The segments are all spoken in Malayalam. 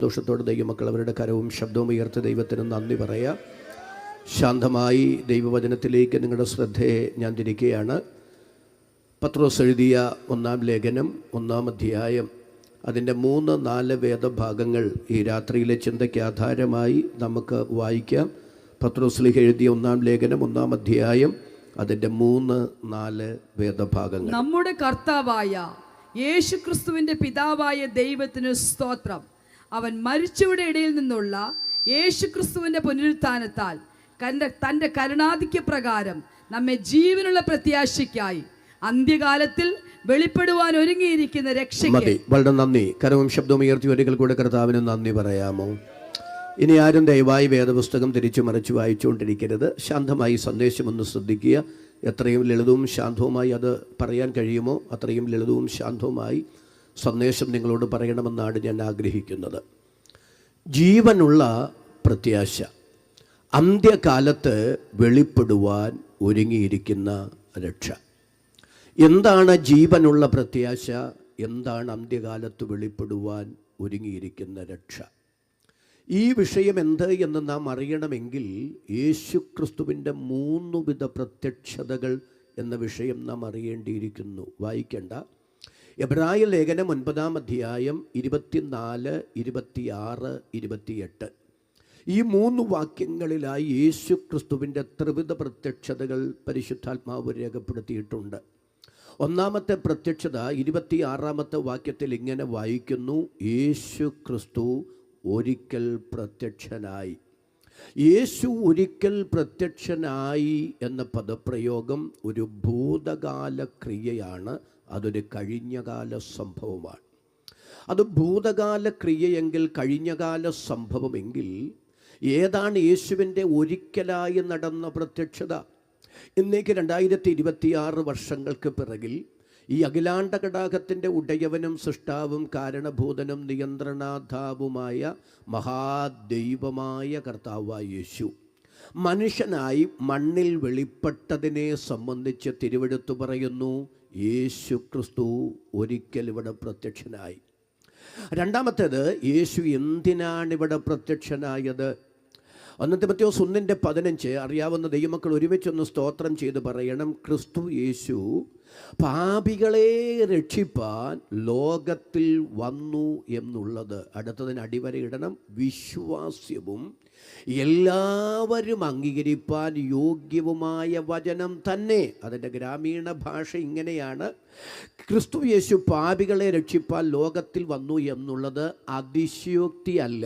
ദോഷത്തോടെ ദൈവമക്കൾ അവരുടെ കരവും ശബ്ദവും ഉയർത്തി ദൈവത്തിന് നന്ദി പറയാം. ശാന്തമായി ദൈവവചനത്തിലേക്ക് നിങ്ങളുടെ ശ്രദ്ധയെ ഞാൻ തിരിക്കുകയാണ്. പത്രോസ് എഴുതിയ 1-ാം ലേഖനം 1-ാം അധ്യായം അതിൻ്റെ 3-4 വേദഭാഗങ്ങൾ ഈ രാത്രിയിലെ ചിന്തയ്ക്ക് ആധാരമായി നമുക്ക് വായിക്കാം. പത്രോസിലേക്ക് എഴുതിയ 1-ാം ലേഖനം 1-ാം അധ്യായം അതിൻ്റെ 3-4 വേദഭാഗങ്ങൾ. നമ്മുടെ കർത്താവായ യേശുക്രിസ്തുവിൻ്റെ പിതാവായ ദൈവത്തിന് സ്തോത്രം. അവൻ മരിച്ചവരുടെ ഇടയിൽ നിന്നുള്ള യേശുക്രിസ്തുവിൻ്റെ പുനരുത്ഥാനത്താൽ തൻ്റെ കരുണാധിക്യ പ്രകാരം നമ്മെ ജീവനുള്ള പ്രത്യാശയ്ക്കായി അന്ത്യകാലത്തിൽ വെളിപ്പെടുവാൻ ഒരുങ്ങിയിരിക്കുന്ന രക്ഷയ്ക്ക്. വളരെ നന്ദി. കരവും ശബ്ദവും ഉയർത്തി ഒരിക്കൽ കൂടെ കർത്താവിന് നന്ദി പറയാമോ? ഇനി ആരും ദയവായി വേദപുസ്തകം തിരിച്ചു മറിച്ച് വായിച്ചുകൊണ്ടിരിക്കരുത്. ശാന്തമായി സന്ദേശം ഒന്ന് ശ്രദ്ധിക്കുക. എത്രയും ലളിതവും ശാന്തവുമായി അത് പറയാൻ കഴിയുമോ അത്രയും ലളിതവും ശാന്തവുമായി സന്ദേശം നിങ്ങളോട് പറയണമെന്നാണ് ഞാൻ ആഗ്രഹിക്കുന്നത്. ജീവനുള്ള പ്രത്യാശ, അന്ത്യകാലത്ത് വെളിപ്പെടുവാൻ ഒരുങ്ങിയിരിക്കുന്ന രക്ഷ. എന്താണ് ജീവനുള്ള പ്രത്യാശ? എന്താണ് അന്ത്യകാലത്ത് വെളിപ്പെടുവാൻ ഒരുങ്ങിയിരിക്കുന്ന രക്ഷ? ഈ വിഷയം എന്ത് എന്ന് നാം അറിയണമെങ്കിൽ യേശുക്രിസ്തുവിൻ്റെ 3 വിധ പ്രത്യക്ഷതകൾ എന്ന വിഷയം നാം അറിയേണ്ടിയിരിക്കുന്നു. വായിക്കേണ്ട എബ്രായ ലേഖനം 9-ാം അധ്യായം 24, 26, 28 ഈ 3 വാക്യങ്ങളിലായി യേശുക്രിസ്തുവിൻ്റെ ത്രിവിധ പ്രത്യക്ഷതകൾ പരിശുദ്ധാത്മാവ് രേഖപ്പെടുത്തിയിട്ടുണ്ട്. 1-ാമത്തെ പ്രത്യക്ഷത 26-ാമത്തെ വാക്യത്തിൽ ഇങ്ങനെ വായിക്കുന്നു: യേശുക്രിസ്തു ഒരിക്കൽ പ്രത്യക്ഷനായി. യേശു ഒരിക്കൽ പ്രത്യക്ഷനായി എന്ന പദപ്രയോഗം ഒരു ഭൂതകാല ക്രിയയാണ്. അതൊരു കഴിഞ്ഞകാല സംഭവമാണ്. അത് ഭൂതകാല ക്രിയയെങ്കിൽ, കഴിഞ്ഞകാല സംഭവമെങ്കിൽ ഏതാണ് യേശുവിൻ്റെ ഒരിക്കലായി നടന്ന പ്രത്യക്ഷത? ഇന്നേക്ക് 2026 വർഷങ്ങൾക്ക് പിറകിൽ ഈ അഖിലാണ്ട കടാകത്തിൻ്റെ ഉടയവനും സൃഷ്ടാവും കാരണഭൂതനും നിയന്ത്രണാധാവുമായ മഹാദൈവമായ കർത്താവായ യേശു മനുഷ്യനായി മണ്ണിൽ വെളിപ്പെട്ടതിനെ സംബന്ധിച്ച് തിരുവെടുത്തു പറയുന്നു: യേശു ക്രിസ്തു ഒരിക്കൽ ഇവിടെ പ്രത്യക്ഷനായി. രണ്ടാമത്തേത്, യേശു എന്തിനാണിവിടെ പ്രത്യക്ഷനായത്? 1 തിമോഥെയോസ് 1:15 അറിയാവുന്ന ദൈവമക്കൾ ഒരുമിച്ചൊന്ന് സ്തോത്രം ചെയ്ത് പറയണം: ക്രിസ്തു യേശു പാപികളെ രക്ഷിപ്പാൻ ലോകത്തിൽ വന്നു എന്നുള്ളത്. അടുത്തതിന് അടിവരയിടണം: വിശ്വാസ്യവും എല്ലാവരും അംഗീകരിപ്പാൻ യോഗ്യവുമായ വചനം തന്നെ. അതിൻ്റെ ഗ്രാമീണ ഭാഷ ഇങ്ങനെയാണ്: ക്രിസ്തു യേശു പാപികളെ രക്ഷിപ്പാൻ ലോകത്തിൽ വന്നു എന്നുള്ളത് അതിശയോക്തിയല്ല,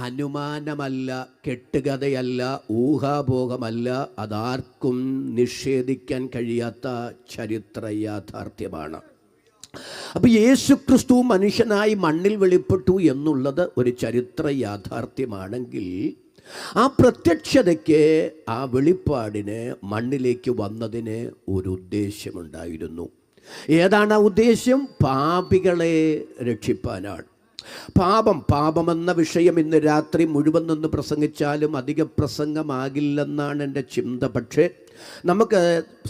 അനുമാനമല്ല, കെട്ടുകഥയല്ല, ഊഹാഭോഗമല്ല. അതാർക്കും നിഷേധിക്കാൻ കഴിയാത്ത ചരിത്ര യാഥാർത്ഥ്യമാണ്. അപ്പോൾ യേശു ക്രിസ്തു മനുഷ്യനായി മണ്ണിൽ വെളിപ്പെട്ടു എന്നുള്ളത് ഒരു ചരിത്ര യാഥാർത്ഥ്യമാണെങ്കിൽ, ആ പ്രത്യക്ഷതയ്ക്ക്, ആ വെളിപ്പാടിന്, മണ്ണിലേക്ക് വന്നതിന് ഒരു ഉദ്ദേശ്യമുണ്ടായിരുന്നു. ഏതാണ് ആ ഉദ്ദേശ്യം? പാപികളെ രക്ഷിപ്പാനാണ്. പാപമെന്ന വിഷയം ഇന്ന് രാത്രി മുഴുവൻ നിന്ന് പ്രസംഗിച്ചാലും അധിക പ്രസംഗമാകില്ലെന്നാണ് എൻ്റെ ചിന്ത. പക്ഷേ നമുക്ക്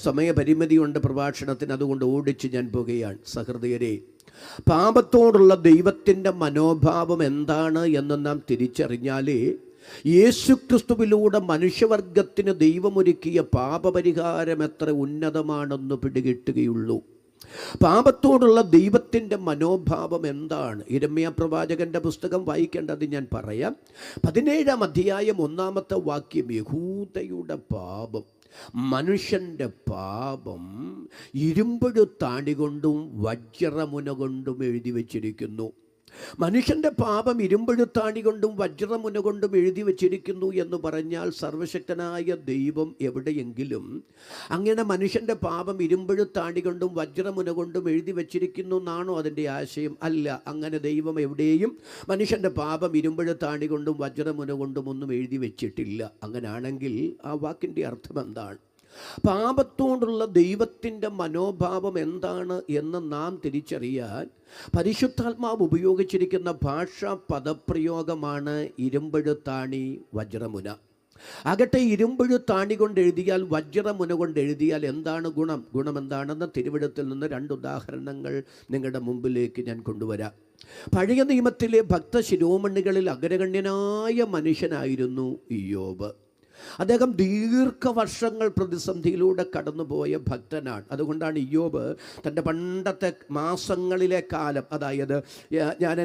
സമയപരിമിതിയുണ്ട് പ്രഭാഷണത്തിന്, അതുകൊണ്ട് ഓടിച്ച് ഞാൻ പോകുകയാണ്. സഹൃദയരെ, പാപത്തോടുള്ള ദൈവത്തിൻ്റെ മനോഭാവം എന്താണ് എന്ന് നാം തിരിച്ചറിഞ്ഞാലേ യേശുക്രിസ്തുവിലൂടെ മനുഷ്യവർഗത്തിന് ദൈവമൊരുക്കിയ പാപപരിഹാരം എത്ര ഉന്നതമാണെന്ന് പിടികിട്ടുകയുള്ളൂ. പാപത്തോടുള്ള ദൈവത്തിൻ്റെ മനോഭാവം എന്താണ്? യിരെമ്യാ പ്രവാചകൻ്റെ പുസ്തകം വായിക്കേണ്ടത് ഞാൻ പറയാം. 17-ാം അധ്യായം 1-ാമത്തെ വാക്യം: യഹൂദയുടെ പാപം, മനുഷ്യൻ്റെ പാപം ഇരുമ്പെഴുത്താണി കൊണ്ടും വജ്രമുന കൊണ്ടും എഴുതി വച്ചിരിക്കുന്നു. മനുഷ്യൻ്റെ പാപം ഇരുമ്പെഴുത്താണി കൊണ്ടും വജ്രമുന കൊണ്ടും എഴുതി വച്ചിരിക്കുന്നു എന്ന് പറഞ്ഞാൽ, സർവശക്തനായ ദൈവം എവിടെയെങ്കിലും അങ്ങനെ മനുഷ്യൻ്റെ പാപം ഇരുമ്പെഴുത്താണി കൊണ്ടും വജ്രമുന കൊണ്ടും എഴുതി വച്ചിരിക്കുന്നു എന്നാണോ അതിൻ്റെ ആശയം? അല്ല. അങ്ങനെ ദൈവം എവിടെയും മനുഷ്യൻ്റെ പാപം ഇരുമ്പെഴുത്താണി കൊണ്ടും വജ്രമുന കൊണ്ടും ഒന്നും എഴുതി വച്ചിട്ടില്ല. അങ്ങനെയാണെങ്കിൽ ആ വാക്കിൻ്റെ അർത്ഥം എന്താണ്? പാപത്തോടുള്ള ദൈവത്തിൻ്റെ മനോഭാവം എന്താണ് എന്ന് നാം തിരിച്ചറിയാൻ പരിശുദ്ധാത്മാവ് ഉപയോഗിച്ചിരിക്കുന്ന ഭാഷാ പദപ്രയോഗമാണ് ഇരുമ്പെഴുത്താണി വജ്രമുന. ആകട്ടെ, ഇരുമ്പെഴുത്താണി കൊണ്ട് എഴുതിയാൽ, വജ്രമുന കൊണ്ട് എഴുതിയാൽ എന്താണ് ഗുണം? ഗുണമെന്താണെന്ന് തിരുവെഴുത്തിൽ നിന്ന് 2 ഉദാഹരണങ്ങൾ നിങ്ങളുടെ മുമ്പിലേക്ക് ഞാൻ കൊണ്ടുവരാം. പഴയ നിയമത്തിലെ ഭക്തശിരോമണികളിൽ അഗ്രഗണ്യനായ മനുഷ്യനായിരുന്നു ഇയ്യോബ്. അദ്ദേഹം ദീർഘവർഷങ്ങൾ പ്രതിസന്ധിയിലൂടെ കടന്നുപോയ ഭക്തനാണ്. അതുകൊണ്ടാണ് ഇയ്യോബ് തൻ്റെ പണ്ടത്തെ മാസങ്ങളിലെ കാലം, അതായത് ഞാൻ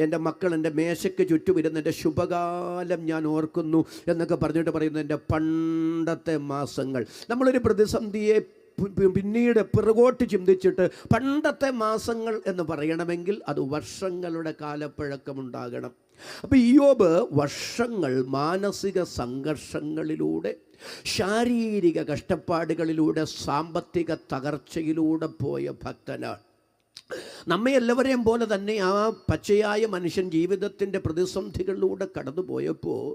എൻ്റെ മക്കൾ എൻ്റെ മേശയ്ക്ക് ചുറ്റുമിരുന്ന് എൻ്റെ ശുഭകാലം ഞാൻ ഓർക്കുന്നു എന്നൊക്കെ പറഞ്ഞിട്ട് പറയുന്നത് എൻ്റെ പണ്ടത്തെ മാസങ്ങൾ. നമ്മളൊരു പ്രതിസന്ധിയെ പിന്നീട് പിറകോട്ട് ചിന്തിച്ചിട്ട് പണ്ടത്തെ മാസങ്ങൾ എന്ന് പറയണമെങ്കിൽ അത് വർഷങ്ങളുടെ കാലപ്പഴക്കമുണ്ടാകണം. അപ്പോൾ ഇയ്യോബ് വർഷങ്ങൾ മാനസിക സംഘർഷങ്ങളിലൂടെ, ശാരീരിക കഷ്ടപ്പാടുകളിലൂടെ, സാമ്പത്തിക തകർച്ചയിലൂടെ പോയ ഭക്തനാണ്. നമ്മെ എല്ലാവരെയും പോലെ തന്നെ ആ പച്ചയായ മനുഷ്യൻ ജീവിതത്തിൻ്റെ പ്രതിസന്ധികളിലൂടെ കടന്നു പോയപ്പോൾ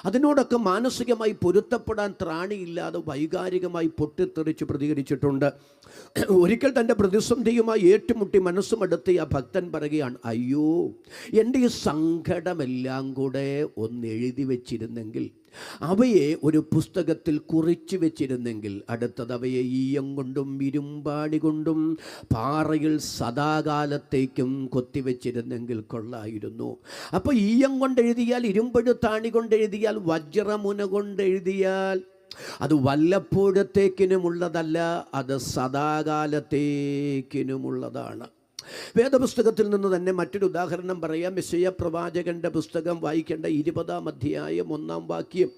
അതിനോടൊക്കെ മാനസികമായി പൊരുത്തപ്പെടാൻ ത്രാണിയില്ലാതെ വൈകാരികമായി പൊട്ടിത്തെറിച്ച് പ്രതികരിച്ചിട്ടുണ്ട്. ഒരിക്കൽ തൻ്റെ പ്രതിസന്ധിയുമായി ഏറ്റുമുട്ടി മനസ്സുമടുത്ത് ആ ഭക്തൻ പറയുകയാണ്, അയ്യോ, എൻ്റെ ഈ സങ്കടമെല്ലാം കൂടെ ഒന്ന് എഴുതി വച്ചിരുന്നെങ്കിൽ, അവയെ ഒരു പുസ്തകത്തിൽ കുറിച്ചു വെച്ചിരുന്നെങ്കിൽ, അടുത്തത് അവയെ ഈയം കൊണ്ടും ഇരുമ്പാടി കൊണ്ടും പാറയിൽ സദാകാലത്തേക്കും കൊത്തിവെച്ചിരുന്നെങ്കിൽ കൊള്ളായിരുന്നു. അപ്പോൾ ഈയം കൊണ്ടെഴുതിയാൽ, ഇരുമ്പെഴുത്താണി കൊണ്ടെഴുതിയാൽ, വജ്രമുന കൊണ്ടെഴുതിയാൽ അത് വല്ലപ്പോഴത്തേക്കിനുമുള്ളതല്ല, അത് സദാകാലത്തേക്കിനുമുള്ളതാണ്. വേദപുസ്തകത്തിൽ നിന്ന് തന്നെ മറ്റൊരു ഉദാഹരണം പറയാം. യെശയ്യാ പ്രവാചകന്റെ പുസ്തകം വായിക്കേണ്ട 20-ാം അധ്യായം 1-ാം വാക്യം.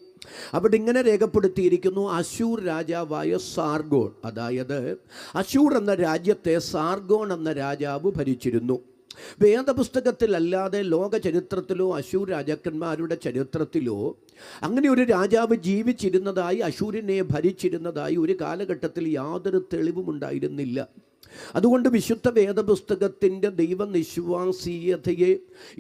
അവിടെ ഇങ്ങനെ രേഖപ്പെടുത്തിയിരിക്കുന്നു, അശൂർ രാജാവായ സാർഗോൺ, അതായത് അശൂർ എന്ന രാജ്യത്തെ സാർഗോൺ എന്ന രാജാവ് ഭരിച്ചിരുന്നു. വേദപുസ്തകത്തിലല്ലാതെ ലോക ചരിത്രത്തിലോ അശൂർ രാജാക്കന്മാരുടെ ചരിത്രത്തിലോ അങ്ങനെ ഒരു രാജാവ് ജീവിച്ചിരുന്നതായി, അശൂരിനെ ഭരിച്ചിരുന്നതായി ഒരു കാലഘട്ടത്തിൽ യാതൊരു തെളിവും ഉണ്ടായിരുന്നില്ല. അതുകൊണ്ട് വിശുദ്ധ വേദപുസ്തകത്തിൻ്റെ ദൈവനിശ്വാസീയതയെ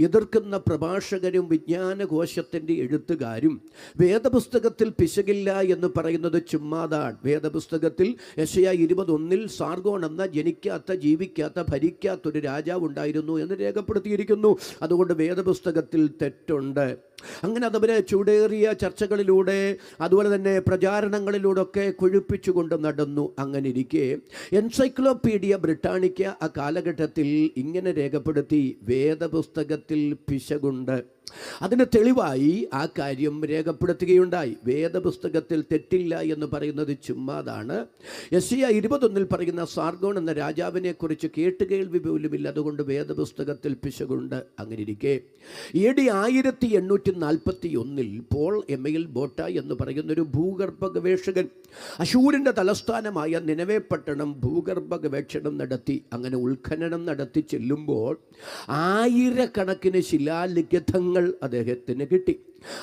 എതിർക്കുന്ന പ്രഭാഷകരും വിജ്ഞാനകോശത്തിൻ്റെ എഴുത്തുകാരും വേദപുസ്തകത്തിൽ പിശകില്ല എന്ന് പറയുന്നത് ചുമ്മാതാണ്. വേദപുസ്തകത്തിൽ യെശയ്യാ 21-ൽ സാർഗോൺ എന്ന ജനിക്കാത്ത, ജീവിക്കാത്ത, ഭരിക്കാത്തൊരു രാജാവ് ഉണ്ടായിരുന്നു എന്ന് രേഖപ്പെടുത്തിയിരിക്കുന്നു. അതുകൊണ്ട് വേദപുസ്തകത്തിൽ തെറ്റുണ്ട്. അങ്ങനെ അതവരെ ചൂടേറിയ ചർച്ചകളിലൂടെ, അതുപോലെ തന്നെ പ്രചാരണങ്ങളിലൂടെയൊക്കെ കൊഴുപ്പിച്ചുകൊണ്ട് നടന്നു. അങ്ങനെ ഇരിക്കെ എൻസൈക്ലോപീഡിയ ബ്രിട്ടാനിക്ക ആ കാലഘട്ടത്തിൽ ഇങ്ങനെ രേഖപ്പെടുത്തി, വേദപുസ്തകത്തിൽ പിശകുണ്ട്. അതിന് തെളിവായി ആ കാര്യം രേഖപ്പെടുത്തുകയുണ്ടായി. വേദപുസ്തകത്തിൽ തെറ്റില്ല എന്ന് പറയുന്നത് ചുമ്മാതാണ്. യെശയ്യാ 21-ൽ പറയുന്ന സാർഗോൺ എന്ന രാജാവിനെ കുറിച്ച് കേട്ടുകേൾവി പോലുമില്ല, അതുകൊണ്ട് വേദപുസ്തകത്തിൽ പിശകുണ്ട്. അങ്ങനെ ഇരിക്കെ AD 1841-ൽ പോൾ എമയിൽ ബോട്ട എന്ന് പറയുന്നൊരു ഭൂഗർഭ ഗവേഷകൻ അശൂരിൻ്റെ തലസ്ഥാനമായ നിനവേ പട്ടണം ഭൂഗർഭ ഗവേഷണം നടത്തി. അങ്ങനെ ഉത്ഖനനം നടത്തി ചെല്ലുമ്പോൾ ആയിരക്കണക്കിന് ശിലാലിഖിതങ്ങൾ അദ്ദേഹത്തിന് കിട്ടി.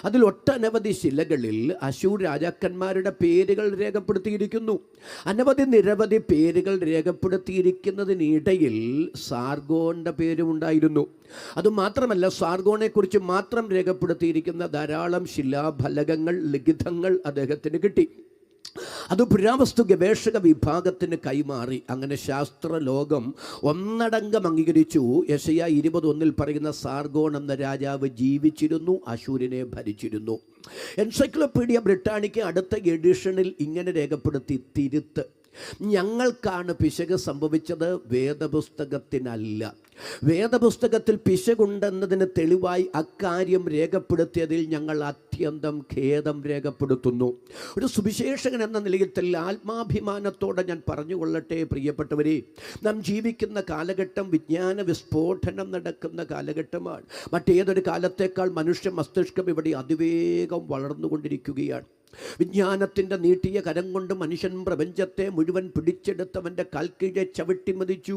അതിൽ ഒട്ടനവധി ശിലകളിൽ അശൂർ രാജാക്കന്മാരുടെ പേരുകൾ രേഖപ്പെടുത്തിയിരിക്കുന്നു. നിരവധി പേരുകൾ രേഖപ്പെടുത്തിയിരിക്കുന്നതിനിടയിൽ സാർഗോണിൻ്റെ പേരുമുണ്ടായിരുന്നു. അതുമാത്രമല്ല, സാർഗോണെക്കുറിച്ച് മാത്രം രേഖപ്പെടുത്തിയിരിക്കുന്ന ധാരാളം ശിലാഫലകങ്ങൾ, ലിഖിതങ്ങൾ അദ്ദേഹത്തിന് കിട്ടി. അത് പുരാവസ്തു ഗവേഷക വിഭാഗത്തിന് കൈമാറി. അങ്ങനെ ശാസ്ത്രലോകം ഒന്നടങ്കം അംഗീകരിച്ചു, യെശയ്യാ 21-ൽ പറയുന്ന സാർഗോൺ എന്ന രാജാവ് ജീവിച്ചിരുന്നു, അശൂരിനെ ഭരിച്ചിരുന്നു. എൻസൈക്ലോപീഡിയ ബ്രിട്ടാനിക്ക അടുത്ത എഡിഷനിൽ ഇങ്ങനെ രേഖപ്പെടുത്തി, തിരുത്ത്, ഞങ്ങൾക്കാണ് പിശക് സംഭവിച്ചത്, വേദപുസ്തകത്തിനല്ല. വേദപുസ്തകത്തിൽ പിശകുണ്ടെന്നതിന് തെളിവായി അക്കാര്യം രേഖപ്പെടുത്തിയതിൽ ഞങ്ങൾ അത്യന്തം ഖേദം രേഖപ്പെടുത്തുന്നു. ഒരു സുവിശേഷകൻ എന്ന നിലയിൽ ആത്മാഭിമാനത്തോടെ ഞാൻ പറഞ്ഞുകൊള്ളട്ടെ, പ്രിയപ്പെട്ടവരെ, നാം ജീവിക്കുന്ന കാലഘട്ടം വിജ്ഞാന വിസ്ഫോടനം നടക്കുന്ന കാലഘട്ടമാണ്. മറ്റേതൊരു കാലത്തേക്കാൾ മനുഷ്യ മസ്തിഷ്കം ഇവിടെ അതിവേഗം വളർന്നുകൊണ്ടിരിക്കുകയാണ്. വിജ്ഞാനത്തിൻ്റെ നീട്ടിയ കരം കൊണ്ട് മനുഷ്യൻ പ്രപഞ്ചത്തെ മുഴുവൻ പിടിച്ചെടുത്തവൻ്റെ കാൽക്കീഴെ ചവിട്ടി മതിച്ചു.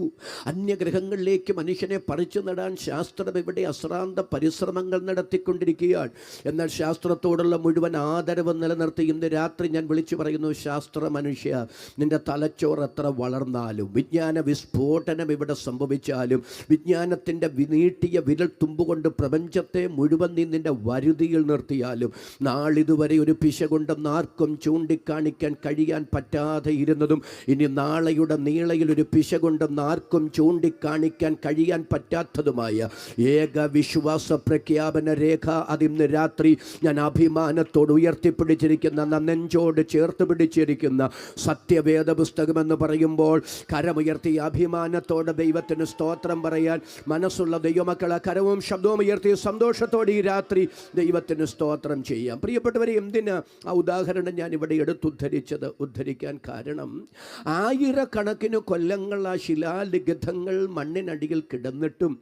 അന്യഗ്രഹങ്ങളിലേക്ക് മനുഷ്യനെ പറിച്ചു നടാൻ ശാസ്ത്രം ഇവിടെ അശ്രാന്ത പരിശ്രമങ്ങൾ നടത്തിക്കൊണ്ടിരിക്കുകയാണ്. എന്നാൽ ശാസ്ത്രത്തോടുള്ള മുഴുവൻ ആദരവ് നിലനിർത്തി ഇന്ന് രാത്രി ഞാൻ വിളിച്ചു പറയുന്നു, ശാസ്ത്ര മനുഷ്യ, നിൻ്റെ തലച്ചോറ് എത്ര വളർന്നാലും, വിജ്ഞാന വിസ്ഫോടനം ഇവിടെ സംഭവിച്ചാലും, വിജ്ഞാനത്തിൻ്റെ നീട്ടിയ വിരൽ തുമ്പുകൊണ്ട് പ്രപഞ്ചത്തെ മുഴുവൻ നീ നിൻ്റെ വരുതിയിൽ നിർത്തിയാലും, നാളിതുവരെ ഒരു പിശകുണ്ട് പിശകുണ്ടെന്ന് ആർക്കും ചൂണ്ടിക്കാണിക്കാൻ കഴിയാൻ പറ്റാതെ ഇരുന്നതും ഇനി നാളെയുടെ നീളയിൽ ഒരു പിശകുണ്ടെന്ന് ആർക്കും ചൂണ്ടിക്കാണിക്കാൻ കഴിയാൻ പറ്റാത്തതുമായ ഏക വിശ്വാസ പ്രഖ്യാപന രേഖ അതിന്ന് രാത്രി ഞാൻ അഭിമാനത്തോട് ഉയർത്തിപ്പിടിച്ചിരിക്കുന്ന, നെഞ്ചോട് ചേർത്ത് പിടിച്ചിരിക്കുന്ന സത്യവേദ പുസ്തകമെന്ന് പറയുമ്പോൾ കരമുയർത്തി അഭിമാനത്തോടെ ദൈവത്തിന് സ്തോത്രം പറയാൻ മനസ്സുള്ള ദൈവമക്കളെ കരവും ശബ്ദവും ഉയർത്തി സന്തോഷത്തോടെ ഈ രാത്രി ദൈവത്തിന് സ്തോത്രം ചെയ്യാം. പ്രിയപ്പെട്ടവരെ, എന്തിനാ ആ ഉദാഹരണം ഞാൻ ഇവിടെ ഉദ്ധരിക്കാൻ കാരണം, ആയിരക്കണക്കിന് കൊല്ലങ്ങൾ ആ ശിലാലിഖിതങ്ങൾ മണ്ണിനടിയിൽ കിടന്നിട്ടും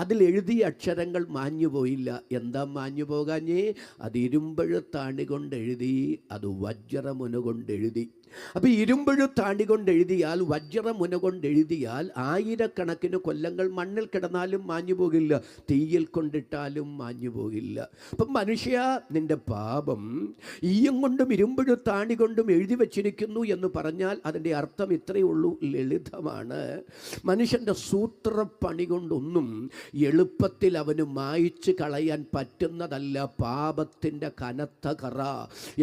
അതിലെഴുതിയ അക്ഷരങ്ങൾ മാഞ്ഞുപോയില്ല. എന്താ മാഞ്ഞു പോകാഞ്ഞേ? അത് ഇരുമ്പഴുത്താണി കൊണ്ടെഴുതി, അത് വജ്രമുന കൊണ്ടെഴുതി. അപ്പോൾ ഇരുമ്പഴുത്താണി കൊണ്ടെഴുതിയാൽ, വജ്രമുന കൊണ്ടെഴുതിയാൽ ആയിരക്കണക്കിന് കൊല്ലങ്ങൾ മണ്ണിൽ കിടന്നാലും മാഞ്ഞു പോകില്ല, തീയിൽ കൊണ്ടിട്ടാലും മാഞ്ഞു പോകില്ല. അപ്പം മനുഷ്യ, നിന്റെ പാപം ഈയം കൊണ്ടും ഇരുമ്പഴുത്താണി കൊണ്ടും എഴുതി വച്ചിരിക്കുന്നു എന്ന് പറഞ്ഞാൽ അതിൻ്റെ അർത്ഥം ഇത്രയേ ഉള്ളൂ, ലളിതമാണ്. മനുഷ്യൻ്റെ സൂത്രപ്പണി കൊണ്ടൊന്നും എളുപ്പത്തിൽ അവന് മായ്ച്ചു കളയാൻ പറ്റുന്നതല്ല പാപത്തിൻ്റെ കനത്ത കറ.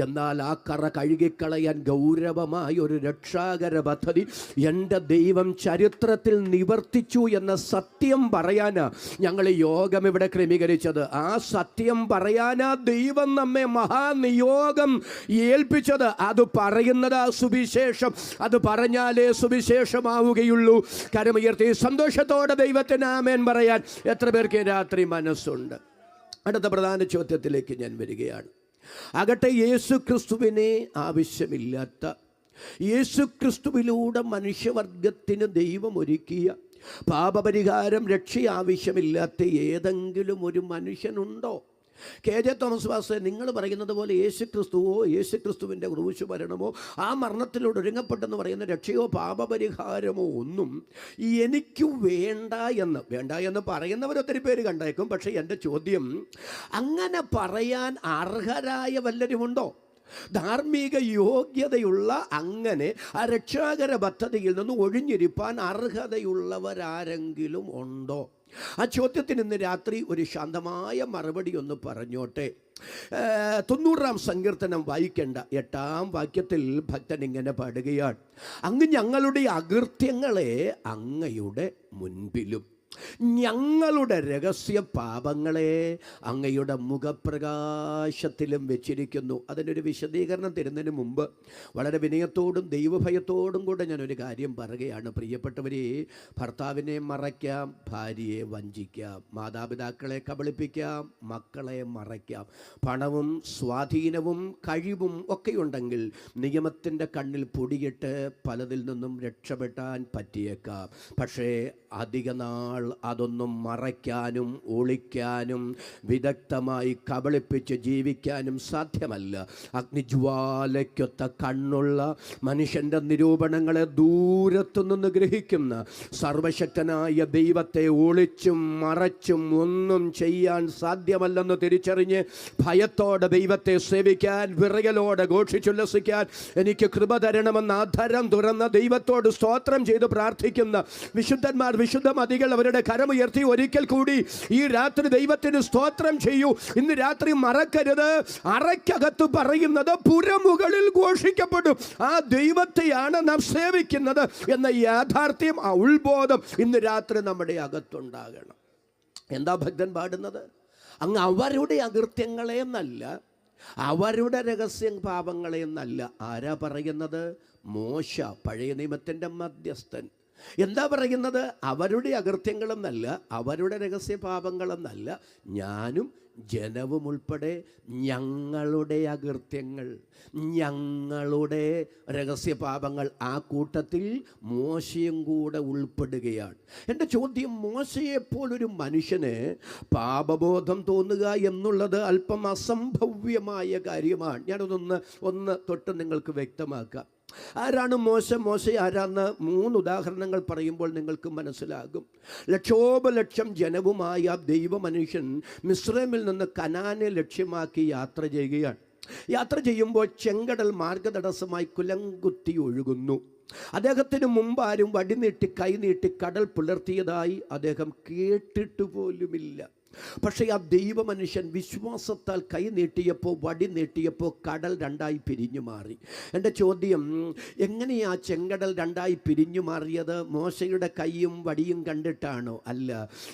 എന്നാൽ ആ കറ കഴുകിക്കളയാൻ ഗൗരവമായ ഒരു രക്ഷാകര പദ്ധതി എൻ്റെ ദൈവം ചരിത്രത്തിൽ നിവർത്തിച്ചു എന്ന സത്യം പറയാനാ ഞങ്ങൾ യോഗം ഇവിടെ ക്രമീകരിച്ചത്. ആ സത്യം പറയാനാ ദൈവം നമ്മെ മഹാനിയോഗം ഏൽപ്പിച്ചത്. അത് പറയുന്നതാ സുവിശേഷം. അത് പറഞ്ഞാലേ സുവിശേഷമാവുകയുള്ളൂ. കരമുയർത്തി സന്തോഷത്തോടെ ദൈവത്തിന് ആമേൻ പറയാൻ എത്ര പേർക്ക് രാത്രി മനസ്സുണ്ട്? അടുത്ത പ്രധാന ചോദ്യത്തിലേക്ക് ഞാൻ വരികയാണ്. ആകട്ടെ, യേശു ക്രിസ്തുവിനെ ആവശ്യമില്ലാത്ത, യേശു ക്രിസ്തുവിലൂടെ മനുഷ്യവർഗത്തിന് ദൈവം ഒരുക്കിയ പാപപരിഹാരം, രക്ഷ ആവശ്യമില്ലാത്ത ഏതെങ്കിലും ഒരു മനുഷ്യനുണ്ടോ? KJ തോമസ് പാസ്റ്റർ, നിങ്ങൾ പറയുന്നത് പോലെ യേശു ക്രിസ്തുവോ യേശു ക്രിസ്തുവിൻ്റെ ക്രൂശ് മരണമോ ആ മരണത്തിലൂടെ ഒരുങ്ങപ്പെട്ടെന്ന് പറയുന്ന രക്ഷയോ പാപപരിഹാരമോ ഒന്നും എനിക്ക് വേണ്ട എന്ന് പറയുന്നവരൊത്തിരി പേര് കണ്ടേക്കും. പക്ഷേ എൻ്റെ ചോദ്യം, അങ്ങനെ പറയാൻ അർഹരായ വല്ലരുമുണ്ടോ? ധാർമ്മിക യോഗ്യതയുള്ള, അങ്ങനെ ആ രക്ഷാകര പദ്ധതിയിൽ നിന്ന് ഒഴിഞ്ഞിരിപ്പാൻ അർഹതയുള്ളവരാരെങ്കിലും ഉണ്ടോ? ആ ചോദ്യത്തിന് ഇന്ന് രാത്രി ഒരു ശാന്തമായ മറുപടി ഒന്ന് പറഞ്ഞോട്ടെ. 90-ാം സങ്കീർത്തനം വായിക്കേണ്ട 8-ാം വാക്യത്തിൽ ഭക്തൻ ഇങ്ങനെ പാടുകയാണ്: അങ്ങ് ഞങ്ങളുടെ അകൃത്യങ്ങളെ അങ്ങയുടെ മുൻപിലും ഞങ്ങളുടെ രഹസ്യ പാപങ്ങളെ അങ്ങയുടെ മുഖപ്രകാശത്തിലും വെച്ചിരിക്കുന്നു. അതിനൊരു വിശദീകരണം തരുന്നതിന് മുമ്പ് വളരെ വിനയത്തോടും ദൈവഭയത്തോടും കൂടെ ഞാനൊരു കാര്യം പറയുകയാണ്. പ്രിയപ്പെട്ടവരെ, ഭർത്താവിനെ മറയ്ക്കാം, ഭാര്യയെ വഞ്ചിക്കാം, മാതാപിതാക്കളെ കബളിപ്പിക്കാം, മക്കളെ മറയ്ക്കാം, പണവും സ്വാധീനവും കഴിവും ഒക്കെയുണ്ടെങ്കിൽ നിയമത്തിൻ്റെ കണ്ണിൽ പൊടിയിട്ട് പലതിൽ നിന്നും രക്ഷപ്പെടാൻ പറ്റിയേക്കാം. പക്ഷേ അധിക നാൾ അതൊന്നും മറയ്ക്കാനും ഒളിക്കാനും വിദഗ്ധമായി കബളിപ്പിച്ച് ജീവിക്കാനും സാധ്യമല്ല. അഗ്നിജ്വാലയ്ക്കൊത്ത കണ്ണുള്ള, മനുഷ്യൻ്റെ നിരൂപണങ്ങളെ ദൂരത്തുനിന്ന് ഗ്രഹിക്കുന്ന സർവശക്തനായ ദൈവത്തെ ഒളിച്ചും മറച്ചും ഒന്നും ചെയ്യാൻ സാധ്യമല്ലെന്ന് തിരിച്ചറിഞ്ഞ് ഭയത്തോടെ ദൈവത്തെ സേവിക്കാൻ, വിറയലോടെ ഘോഷിച്ചുല്ലസിക്കാൻ എനിക്ക് കൃപ തരണമെന്ന് അധരം തുറന്ന ദൈവത്തോട് സ്തോത്രം ചെയ്ത് പ്രാർത്ഥിക്കുന്ന വിശുദ്ധന്മാർ, വിശുദ്ധമതികൾ അവരുടെ കരമുയർത്തി ഒരിക്കൽ കൂടി ഈ രാത്രി ദൈവത്തിന് സ്തോത്രം ചെയ്യൂ. ഇന്ന് രാത്രി മറക്കരുത്, അറയ്ക്കകത്ത് പറയുന്നത് പുരമുകളിൽ ഘോഷിക്കപ്പെടും. ആ ദൈവത്തെയാണ് നാം സേവിക്കുന്നത് എന്ന യാഥാർത്ഥ്യം, ആ ഉത്ബോധം ഇന്ന് രാത്രി നമ്മുടെ അകത്തുണ്ടാകണം. എന്താ ഭക്തൻ പാടുന്നത്? അങ്ങ് അവരുടെ അകൃത്യങ്ങളെന്നല്ല, അവരുടെ രഹസ്യ പാപങ്ങളെന്നല്ല. ആരാ പറയുന്നത്? മോശ, പഴയ നിയമത്തിൻ്റെ മധ്യസ്ഥൻ. എന്താ പറയുന്നത്? അവരുടെ അകൃത്യങ്ങളെന്നല്ല, അവരുടെ രഹസ്യ പാപങ്ങളെന്നല്ല, ഞാനും ജനവും ഉൾപ്പെടെ ഞങ്ങളുടെ അകൃത്യങ്ങൾ, ഞങ്ങളുടെ രഹസ്യപാപങ്ങൾ, ആ കൂട്ടത്തിൽ മോശയും കൂടെ ഉൾപ്പെടുകയാണ്. എൻ്റെ ചോദ്യം, മോശയെപ്പോലൊരു മനുഷ്യന് പാപബോധം തോന്നുക എന്നുള്ളത് അല്പം അസംഭവ്യമായ കാര്യമാണ്. ഞാനതൊന്ന് തൊട്ട് നിങ്ങൾക്ക് വ്യക്തമാക്കാം. ആരാണ് മോശ? മോശ ആരാന്ന് 3 ഉദാഹരണങ്ങൾ പറയുമ്പോൾ നിങ്ങൾക്ക് മനസ്സിലാകും. ലക്ഷോപലക്ഷം ജനവുമായ ദൈവ മനുഷ്യൻ മിസ്രൈമിൽ നിന്ന് കനാനെ ലക്ഷ്യമാക്കി യാത്ര ചെയ്യുകയാണ്. യാത്ര ചെയ്യുമ്പോൾ ചെങ്കടൽ മാർഗതടസ്സമായി കുലംകുത്തി ഒഴുകുന്നു. അദ്ദേഹത്തിന് മുമ്പ് ആരും വടിനീട്ടി കൈനീട്ടി കടൽ പുലർത്തിയതായി അദ്ദേഹം കേട്ടിട്ട് പോലുമില്ല. പക്ഷേ ആ ദൈവമനുഷ്യൻ വിശ്വാസത്താൽ കൈ നീട്ടിയപ്പോൾ, വടി നീട്ടിയപ്പോൾ കടൽ രണ്ടായി പിരിഞ്ഞു മാറി. എൻ്റെ ചോദ്യം, എങ്ങനെയാ ചെങ്കടൽ രണ്ടായി പിരിഞ്ഞു മാറിയത്? മോശയുടെ കൈയും വടിയും കണ്ടിട്ടാണോ? അല്ല.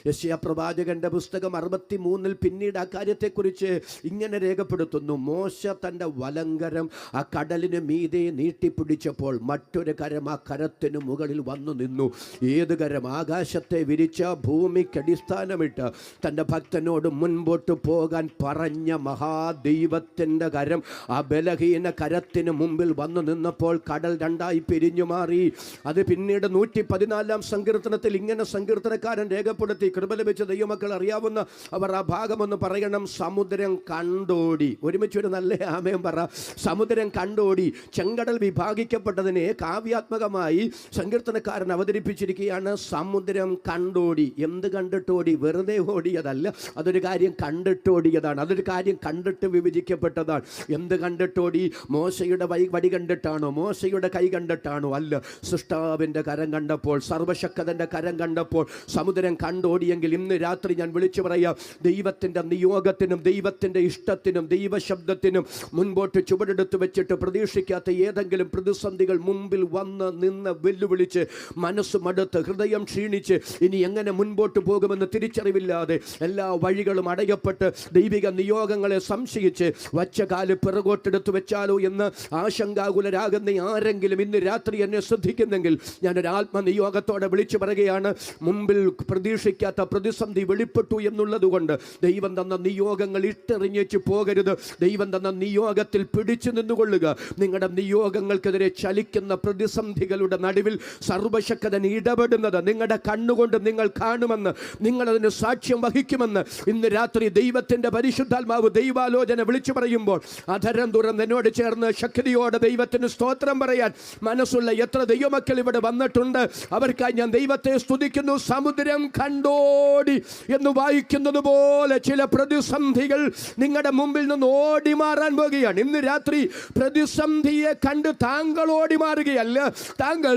യെശയ്യാ പ്രവാചകന്റെ പുസ്തകം 63 പിന്നീട് ആ കാര്യത്തെക്കുറിച്ച് ഇങ്ങനെ രേഖപ്പെടുത്തുന്നു. മോശ തൻ്റെ വലങ്കരം ആ കടലിന് മീതെ നീട്ടിപ്പിടിച്ചപ്പോൾ മറ്റൊരു കരം ആ കരത്തിന് മുകളിൽ വന്നു നിന്നു. ഏത് കരം? ആകാശത്തെ വിരിച്ച, ഭൂമിക്കടിസ്ഥാനമിട്ട് തൻ്റെ ഭക്തനോട് മുൻപോട്ട് പോകാൻ പറഞ്ഞ മഹാദൈവത്തിൻ്റെ കരം ആ ബലഹീന കരത്തിന് മുമ്പിൽ വന്നു നിന്നപ്പോൾ കടൽ രണ്ടായി പിരിഞ്ഞു മാറി. അത് പിന്നീട് 114 സങ്കീർത്തനത്തിൽ ഇങ്ങനെ സങ്കീർത്തനക്കാരൻ രേഖപ്പെടുത്തി. കൃപ ലഭിച്ച ദൈവമക്കൾ അറിയാവുന്ന അവർ ആ ഭാഗമൊന്ന് പറയണം. സമുദ്രം കണ്ടോടി. ഒരുമിച്ചൊരു നല്ല ആമേൻ പറ. സമുദ്രം കണ്ടോടി. ചെങ്കടൽ വിഭാഗിക്കപ്പെട്ടതിനെ കാവ്യാത്മകമായി സങ്കീർത്തനക്കാരൻ അവതരിപ്പിച്ചിരിക്കുകയാണ്. സമുദ്രം കണ്ടോടി. എന്ത് കണ്ടിട്ടോടി? വെറുതെ ഓടിയതല്ല, അതൊരു കാര്യം കണ്ടിട്ടോടിയതാണ്. അതൊരു കാര്യം കണ്ടിട്ട് വിഭജിക്കപ്പെട്ടതാണ്. എന്ത് കണ്ടിട്ടോടി? മോശയുടെ വടി കണ്ടിട്ടാണോ? മോശയുടെ കൈ കണ്ടിട്ടാണോ? അല്ല. സൃഷ്ടാവിൻ്റെ കരം കണ്ടപ്പോൾ, സർവശക്തൻ്റെ കരം കണ്ടപ്പോൾ സമുദ്രം കണ്ടോടിയെങ്കിൽ ഇന്ന് രാത്രി ഞാൻ വിളിച്ചു പറയാം, ദൈവത്തിൻ്റെ നിയോഗത്തിനും ദൈവത്തിൻ്റെ ഇഷ്ടത്തിനും ദൈവശബ്ദത്തിനും മുൻപോട്ട് ചുവടെടുത്ത് വെച്ചിട്ട് പ്രതീക്ഷിക്കാത്ത ഏതെങ്കിലും പ്രതിസന്ധികൾ മുമ്പിൽ വന്ന് നിന്ന് വെല്ലുവിളിച്ച് മനസ്സ് മടുത്ത് ഹൃദയം ക്ഷീണിച്ച് ഇനി എങ്ങനെ മുൻപോട്ട് പോകുമെന്ന് തിരിച്ചറിവില്ലാതെ എല്ലാ വഴികളും അടയപ്പെട്ട് ദൈവിക നിയോഗങ്ങളെ സംശയിച്ച് വച്ച കാല് പിറകോട്ടെടുത്ത് വെച്ചാലോ എന്ന് ആശങ്കാകുലരാകുന്ന ആരെങ്കിലും ഇന്ന് രാത്രി എന്നെ ശ്രദ്ധിക്കുന്നെങ്കിൽ ഞാനൊരു ആത്മനിയോഗത്തോടെ വിളിച്ചു പറയുകയാണ്, മുമ്പിൽ പ്രതീക്ഷിക്കാത്ത പ്രതിസന്ധി വെളിപ്പെട്ടു എന്നുള്ളത് കൊണ്ട് ദൈവം തന്ന നിയോഗങ്ങൾ ഇട്ടെറിഞ്ഞേച്ച് പോകരുത്. ദൈവം തന്ന നിയോഗത്തിൽ പിടിച്ചു നിന്നുകൊള്ളുക. നിങ്ങളുടെ നിയോഗങ്ങൾക്കെതിരെ ചലിക്കുന്ന പ്രതിസന്ധികളുടെ നടുവിൽ സർവശക്തൻ ഇടപെടുന്നത് നിങ്ങളുടെ കണ്ണുകൊണ്ട് നിങ്ങൾ കാണുമെന്ന്, നിങ്ങളതിന് സാക്ഷ്യം വഹിക്കുമെന്ന് ഇന്ന് രാത്രി ദൈവത്തിൻ്റെ പരിശുദ്ധാത്മാവ് ദൈവാലോചന വിളിച്ചു പറയുമ്പോൾ അധരം തുറന്ന് എന്നോട് ചേർന്ന് ശക്തിയോടെ ദൈവത്തിന് സ്തോത്രം പറയാൻ മനസ്സുള്ള എത്ര ദൈവമക്കൾ ഇവിടെ വന്നിട്ടുണ്ട്, അവർക്കായി ഞാൻ ദൈവത്തെ സ്തുതിക്കുന്നു. സമുദ്രം കണ്ടോടി എന്ന് വായിക്കുന്നത് പോലെ ചില പ്രതിസന്ധികൾ നിങ്ങളുടെ മുമ്പിൽ നിന്ന് ഓടി മാറാൻ പോകുകയാണ്. ഇന്ന് രാത്രി പ്രതിസന്ധിയെ കണ്ട് താങ്കൾ ഓടി മാറുകയല്ല, താങ്കൾ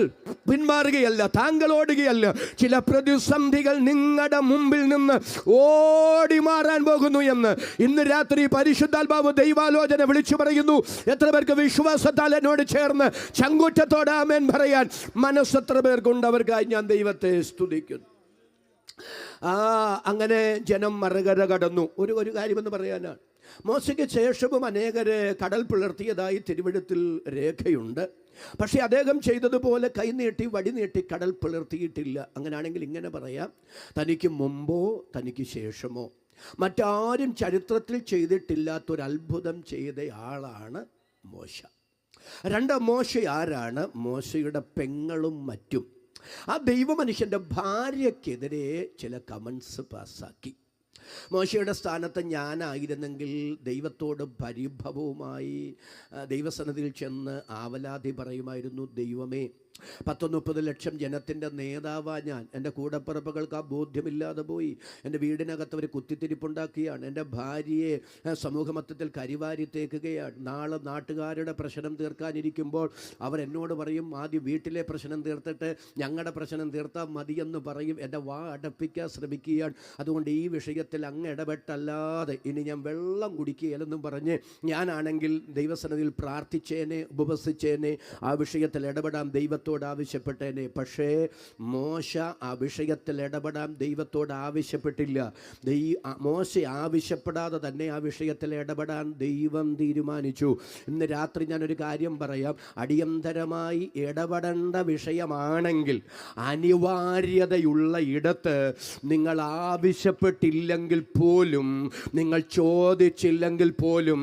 പിന്മാറുകയല്ല, താങ്കൾ ഓടുകയല്ല. ചില പ്രതിസന്ധികൾ നിങ്ങളുടെ മുമ്പിൽ നിന്ന് ഓടി മാറാൻ പോകുന്നു എന്ന് ഇന്ന് രാത്രി പരിശുദ്ധാത്മാവ് ദൈവാലോചന വിളിച്ചു പറയുന്നു. എത്ര പേർക്ക് വിശ്വാസത്താൽ എന്നോട് ചേർന്ന് ചങ്കൂറ്റത്തോടെ ആമേൻ പറയാൻ മനസ്സെത്ര പേർക്കുണ്ട്? അവർക്കായി ഞാൻ ദൈവത്തെ സ്തുതിക്കുന്നു. അങ്ങനെ ജനം മറുകര കടന്നു. ഒരു കാര്യമെന്ന് പറയാനാണ്, മോശയ്ക്ക് ശേഷവും അനേകരെ കടൽ പിളർത്തിയതായി തിരുവെഴുത്തിൽ രേഖയുണ്ട്. പക്ഷേ അദ്ദേഹം ചെയ്തതുപോലെ കൈനീട്ടി വടി നീട്ടി കടൽ പിളർത്തിയിട്ടില്ല. അങ്ങനെയാണെങ്കിൽ ഇങ്ങനെ പറയാം, തനിക്ക് മുമ്പോ തനിക്ക് ശേഷമോ മറ്റാരും ചരിത്രത്തിൽ ചെയ്തിട്ടില്ലാത്തൊരത്ഭുതം ചെയ്ത ആളാണ് മോശ. മോശ ആരാണ്? മോശയുടെ പെങ്ങളും മറ്റും ആ ദൈവമനുഷ്യൻ്റെ ഭാര്യയ്ക്കെതിരെ ചില കമൻസ് പാസ്സാക്കി. മോശയുടെ സ്ഥാനത്ത് ഞാനായിരുന്നെങ്കിൽ ദൈവത്തോട് പരിഭവവുമായി ദൈവസന്നിധിയിൽ ചെന്ന് ആവലാതി പറയുമായിരുന്നു, ദൈവമേ 10-30 ലക്ഷം ജനത്തിൻ്റെ നേതാവാ ഞാൻ. എൻ്റെ കൂടപ്പിറപ്പുകൾക്ക് ആ ബോധ്യമില്ലാതെ പോയി. എൻ്റെ വീടിനകത്ത് അവർ കുത്തിത്തിരിപ്പുണ്ടാക്കിയാണ്. എൻ്റെ ഭാര്യയെ സമൂഹമധ്യത്തിൽ കരിവാരി തേക്കുകയാണ്. നാളെ നാട്ടുകാരുടെ പ്രശ്നം തീർക്കാനിരിക്കുമ്പോൾ അവരെന്നോട് പറയും, ആദ്യം വീട്ടിലെ പ്രശ്നം തീർത്തിട്ട് ഞങ്ങളുടെ പ്രശ്നം തീർത്താൽ മതിയെന്ന് പറയും. എൻ്റെ വാ അടപ്പിക്കാൻ ശ്രമിക്കുകയാണ്. അതുകൊണ്ട് ഈ വിഷയത്തിൽ അങ്ങ് ഇടപെട്ടല്ലാതെ ഇനി ഞാൻ വെള്ളം കുടിക്കുകയില്ലെന്നും പറഞ്ഞ് ഞാനാണെങ്കിൽ ദൈവസന്നിധിയിൽ പ്രാർത്ഥിച്ചേനെ, ഉപവസിച്ചേനെ, ആ വിഷയത്തിൽ ഇടപെടാൻ ദൈവത്തോട് ആവശ്യപ്പെട്ടേനെ. പക്ഷേ മോശ ആ വിഷയത്തിൽ ഇടപെടാൻ ദൈവത്തോട് ആവശ്യപ്പെട്ടില്ല. മോശ ആവശ്യപ്പെടാതെ തന്നെ ആ വിഷയത്തിൽ ഇടപെടാൻ ദൈവം തീരുമാനിച്ചു. ഇന്ന് രാത്രി ഞാനൊരു കാര്യം പറയാം, അടിയന്തരമായി ഇടപെടേണ്ട വിഷയമാണെങ്കിൽ അനിവാര്യതയുള്ള ഇടത്ത് നിങ്ങൾ ആവശ്യപ്പെട്ടില്ലെങ്കിൽ പോലും, നിങ്ങൾ ചോദിച്ചില്ലെങ്കിൽ പോലും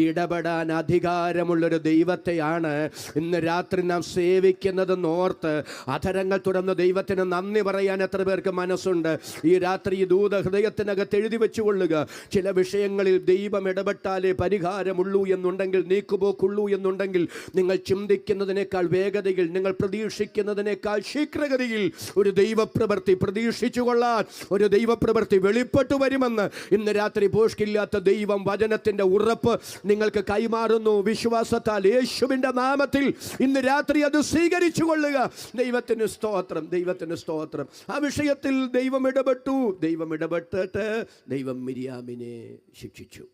ഇടപെടാൻ അധികാരമുള്ളൊരു ദൈവത്തെയാണ് ഇന്ന് രാത്രി നാം സേവിക്കുന്നത് ഓർത്ത് അധരങ്ങൾ തുറന്ന് ദൈവത്തിന് നന്ദി പറയാൻ എത്ര പേർക്ക് മനസ്സുണ്ട്? ഈ രാത്രി ഈ ദൂത ഹൃദയത്തിനകത്ത് എഴുതി വെച്ചുകൊള്ളുക. ചില വിഷയങ്ങളിൽ ദൈവം ഇടപെട്ടാലേ പരിഹാരമുള്ളൂ എന്നുണ്ടെങ്കിൽ, നീക്കുപോക്കുള്ളൂ എന്നുണ്ടെങ്കിൽ, നിങ്ങൾ ചിന്തിക്കുന്നതിനേക്കാൾ വേഗതയിൽ, നിങ്ങൾ പ്രതീക്ഷിക്കുന്നതിനേക്കാൾ ശീഘ്രഗതിയിൽ ഒരു ദൈവപ്രവൃത്തി പ്രതീക്ഷിച്ചുകൊള്ളാൻ ഒരു ദൈവപ്രവൃത്തി വെളിപ്പെട്ടു വരുമെന്ന് ഇന്ന് രാത്രി പോഷ്കില്ലാത്ത ദൈവം വചനത്തിൻ്റെ ഉറപ്പ് നിങ്ങൾക്ക് കൈമാറുന്നു. വിശ്വാസത്താൽ യേശുവിൻ്റെ നാമത്തിൽ ഇന്ന് രാത്രി അത് സ്വീകരിച്ചു ഗ്രഹിച്ചു കൊള്ളുക. ദൈവത്തിന് സ്തോത്രം, ദൈവത്തിന് സ്തോത്രം. ആ വിഷയത്തിൽ ദൈവം ഇടപെട്ടു. ദൈവം ഇടപെട്ടിട്ട് ദൈവം മിരിയാമിനെ ശിക്ഷിച്ചു.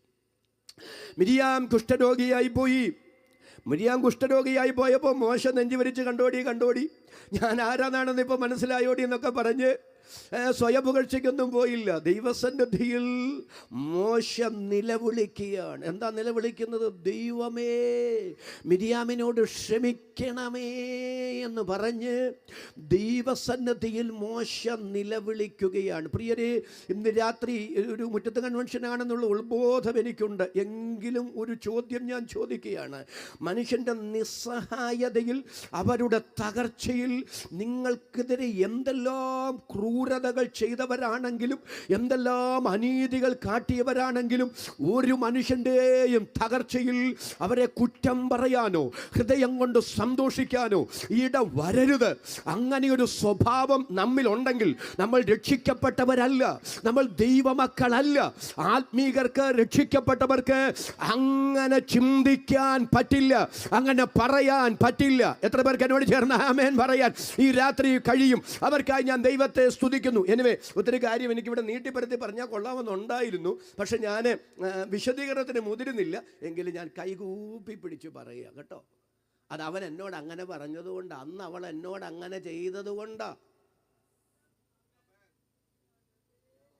മിരിയാം കുഷ്ഠരോഗിയായി പോയി. മിരിയാം കുഷ്ഠരോഗിയായി പോയപ്പോൾ മോശ നെഞ്ചുവരിച്ച് കണ്ടോടി ഞാൻ ആരാണെന്ന് ഇപ്പോൾ മനസ്സിലായോടി എന്നൊക്കെ പറഞ്ഞ് സ്വയപുകഴ്ചയ്ക്കൊന്നും പോയില്ല. ദൈവസന്നിധിയിൽ മോശ നിലവിളിക്കുകയാണ്. എന്താ നിലവിളിക്കുന്നത്? ദൈവമേ, മിരിയാമിനോട് ക്ഷമിക്കണമേ എന്ന് പറഞ്ഞ് ദൈവസന്നിധിയിൽ മോശ നിലവിളിക്കുകയാണ്. പ്രിയരെ, ഇന്ന് രാത്രി ഒരു മുറ്റത്ത് കൺവെൻഷനാണെന്നുള്ള ഉത്ബോധം എനിക്കുണ്ട്. എങ്കിലും ഒരു ചോദ്യം ഞാൻ ചോദിക്കുകയാണ്. മനുഷ്യൻ്റെ നിസ്സഹായതയിൽ, അവരുടെ തകർച്ചയിൽ നിങ്ങൾക്കെതിരെ എന്തെല്ലാം ക്രൂരതകൾ ചെയ്തവരാണെങ്കിലും, എന്തെല്ലാം അനീതികൾ കാട്ടിയവരാണെങ്കിലും, ഒരു മനുഷ്യൻ്റെയും തകർച്ചയിൽ അവരെ കുറ്റം പറയാനോ ഹൃദയം കൊണ്ട് സന്തോഷിക്കാനോ ഇടവരരുത്. അങ്ങനെയൊരു സ്വഭാവം നമ്മിലുണ്ടെങ്കിൽ നമ്മൾ രക്ഷിക്കപ്പെട്ടവരല്ല, നമ്മൾ ദൈവമക്കളല്ല. ആത്മീകർക്ക്, രക്ഷിക്കപ്പെട്ടവർക്ക് അങ്ങനെ ചിന്തിക്കാൻ പറ്റില്ല, അങ്ങനെ പറയാൻ പറ്റില്ല. എത്ര പേർക്ക് എന്നോട് ചേർന്ന് ആമേൻ പറയാൻ ഈ രാത്രി കഴിയും? അവർക്കായി ഞാൻ ദൈവത്തെ സ്തുതിക്കുന്നു. എനിവേ, ഒത്തിരി കാര്യം എനിക്കിവിടെ നീട്ടിപ്പരത്തി പറഞ്ഞാൽ കൊള്ളാമെന്നുണ്ടായിരുന്നു. പക്ഷെ ഞാൻ വിശദീകരണത്തിന് മുതിരുന്നില്ല. എങ്കിലും ഞാൻ കൈകൂപ്പി പിടിച്ചു പറയുക കേട്ടോ. അത് അവൻ എന്നോട് അങ്ങനെ പറഞ്ഞതുകൊണ്ട്, അന്ന് അവൾ എന്നോട് അങ്ങനെ ചെയ്തതുകൊണ്ടാ.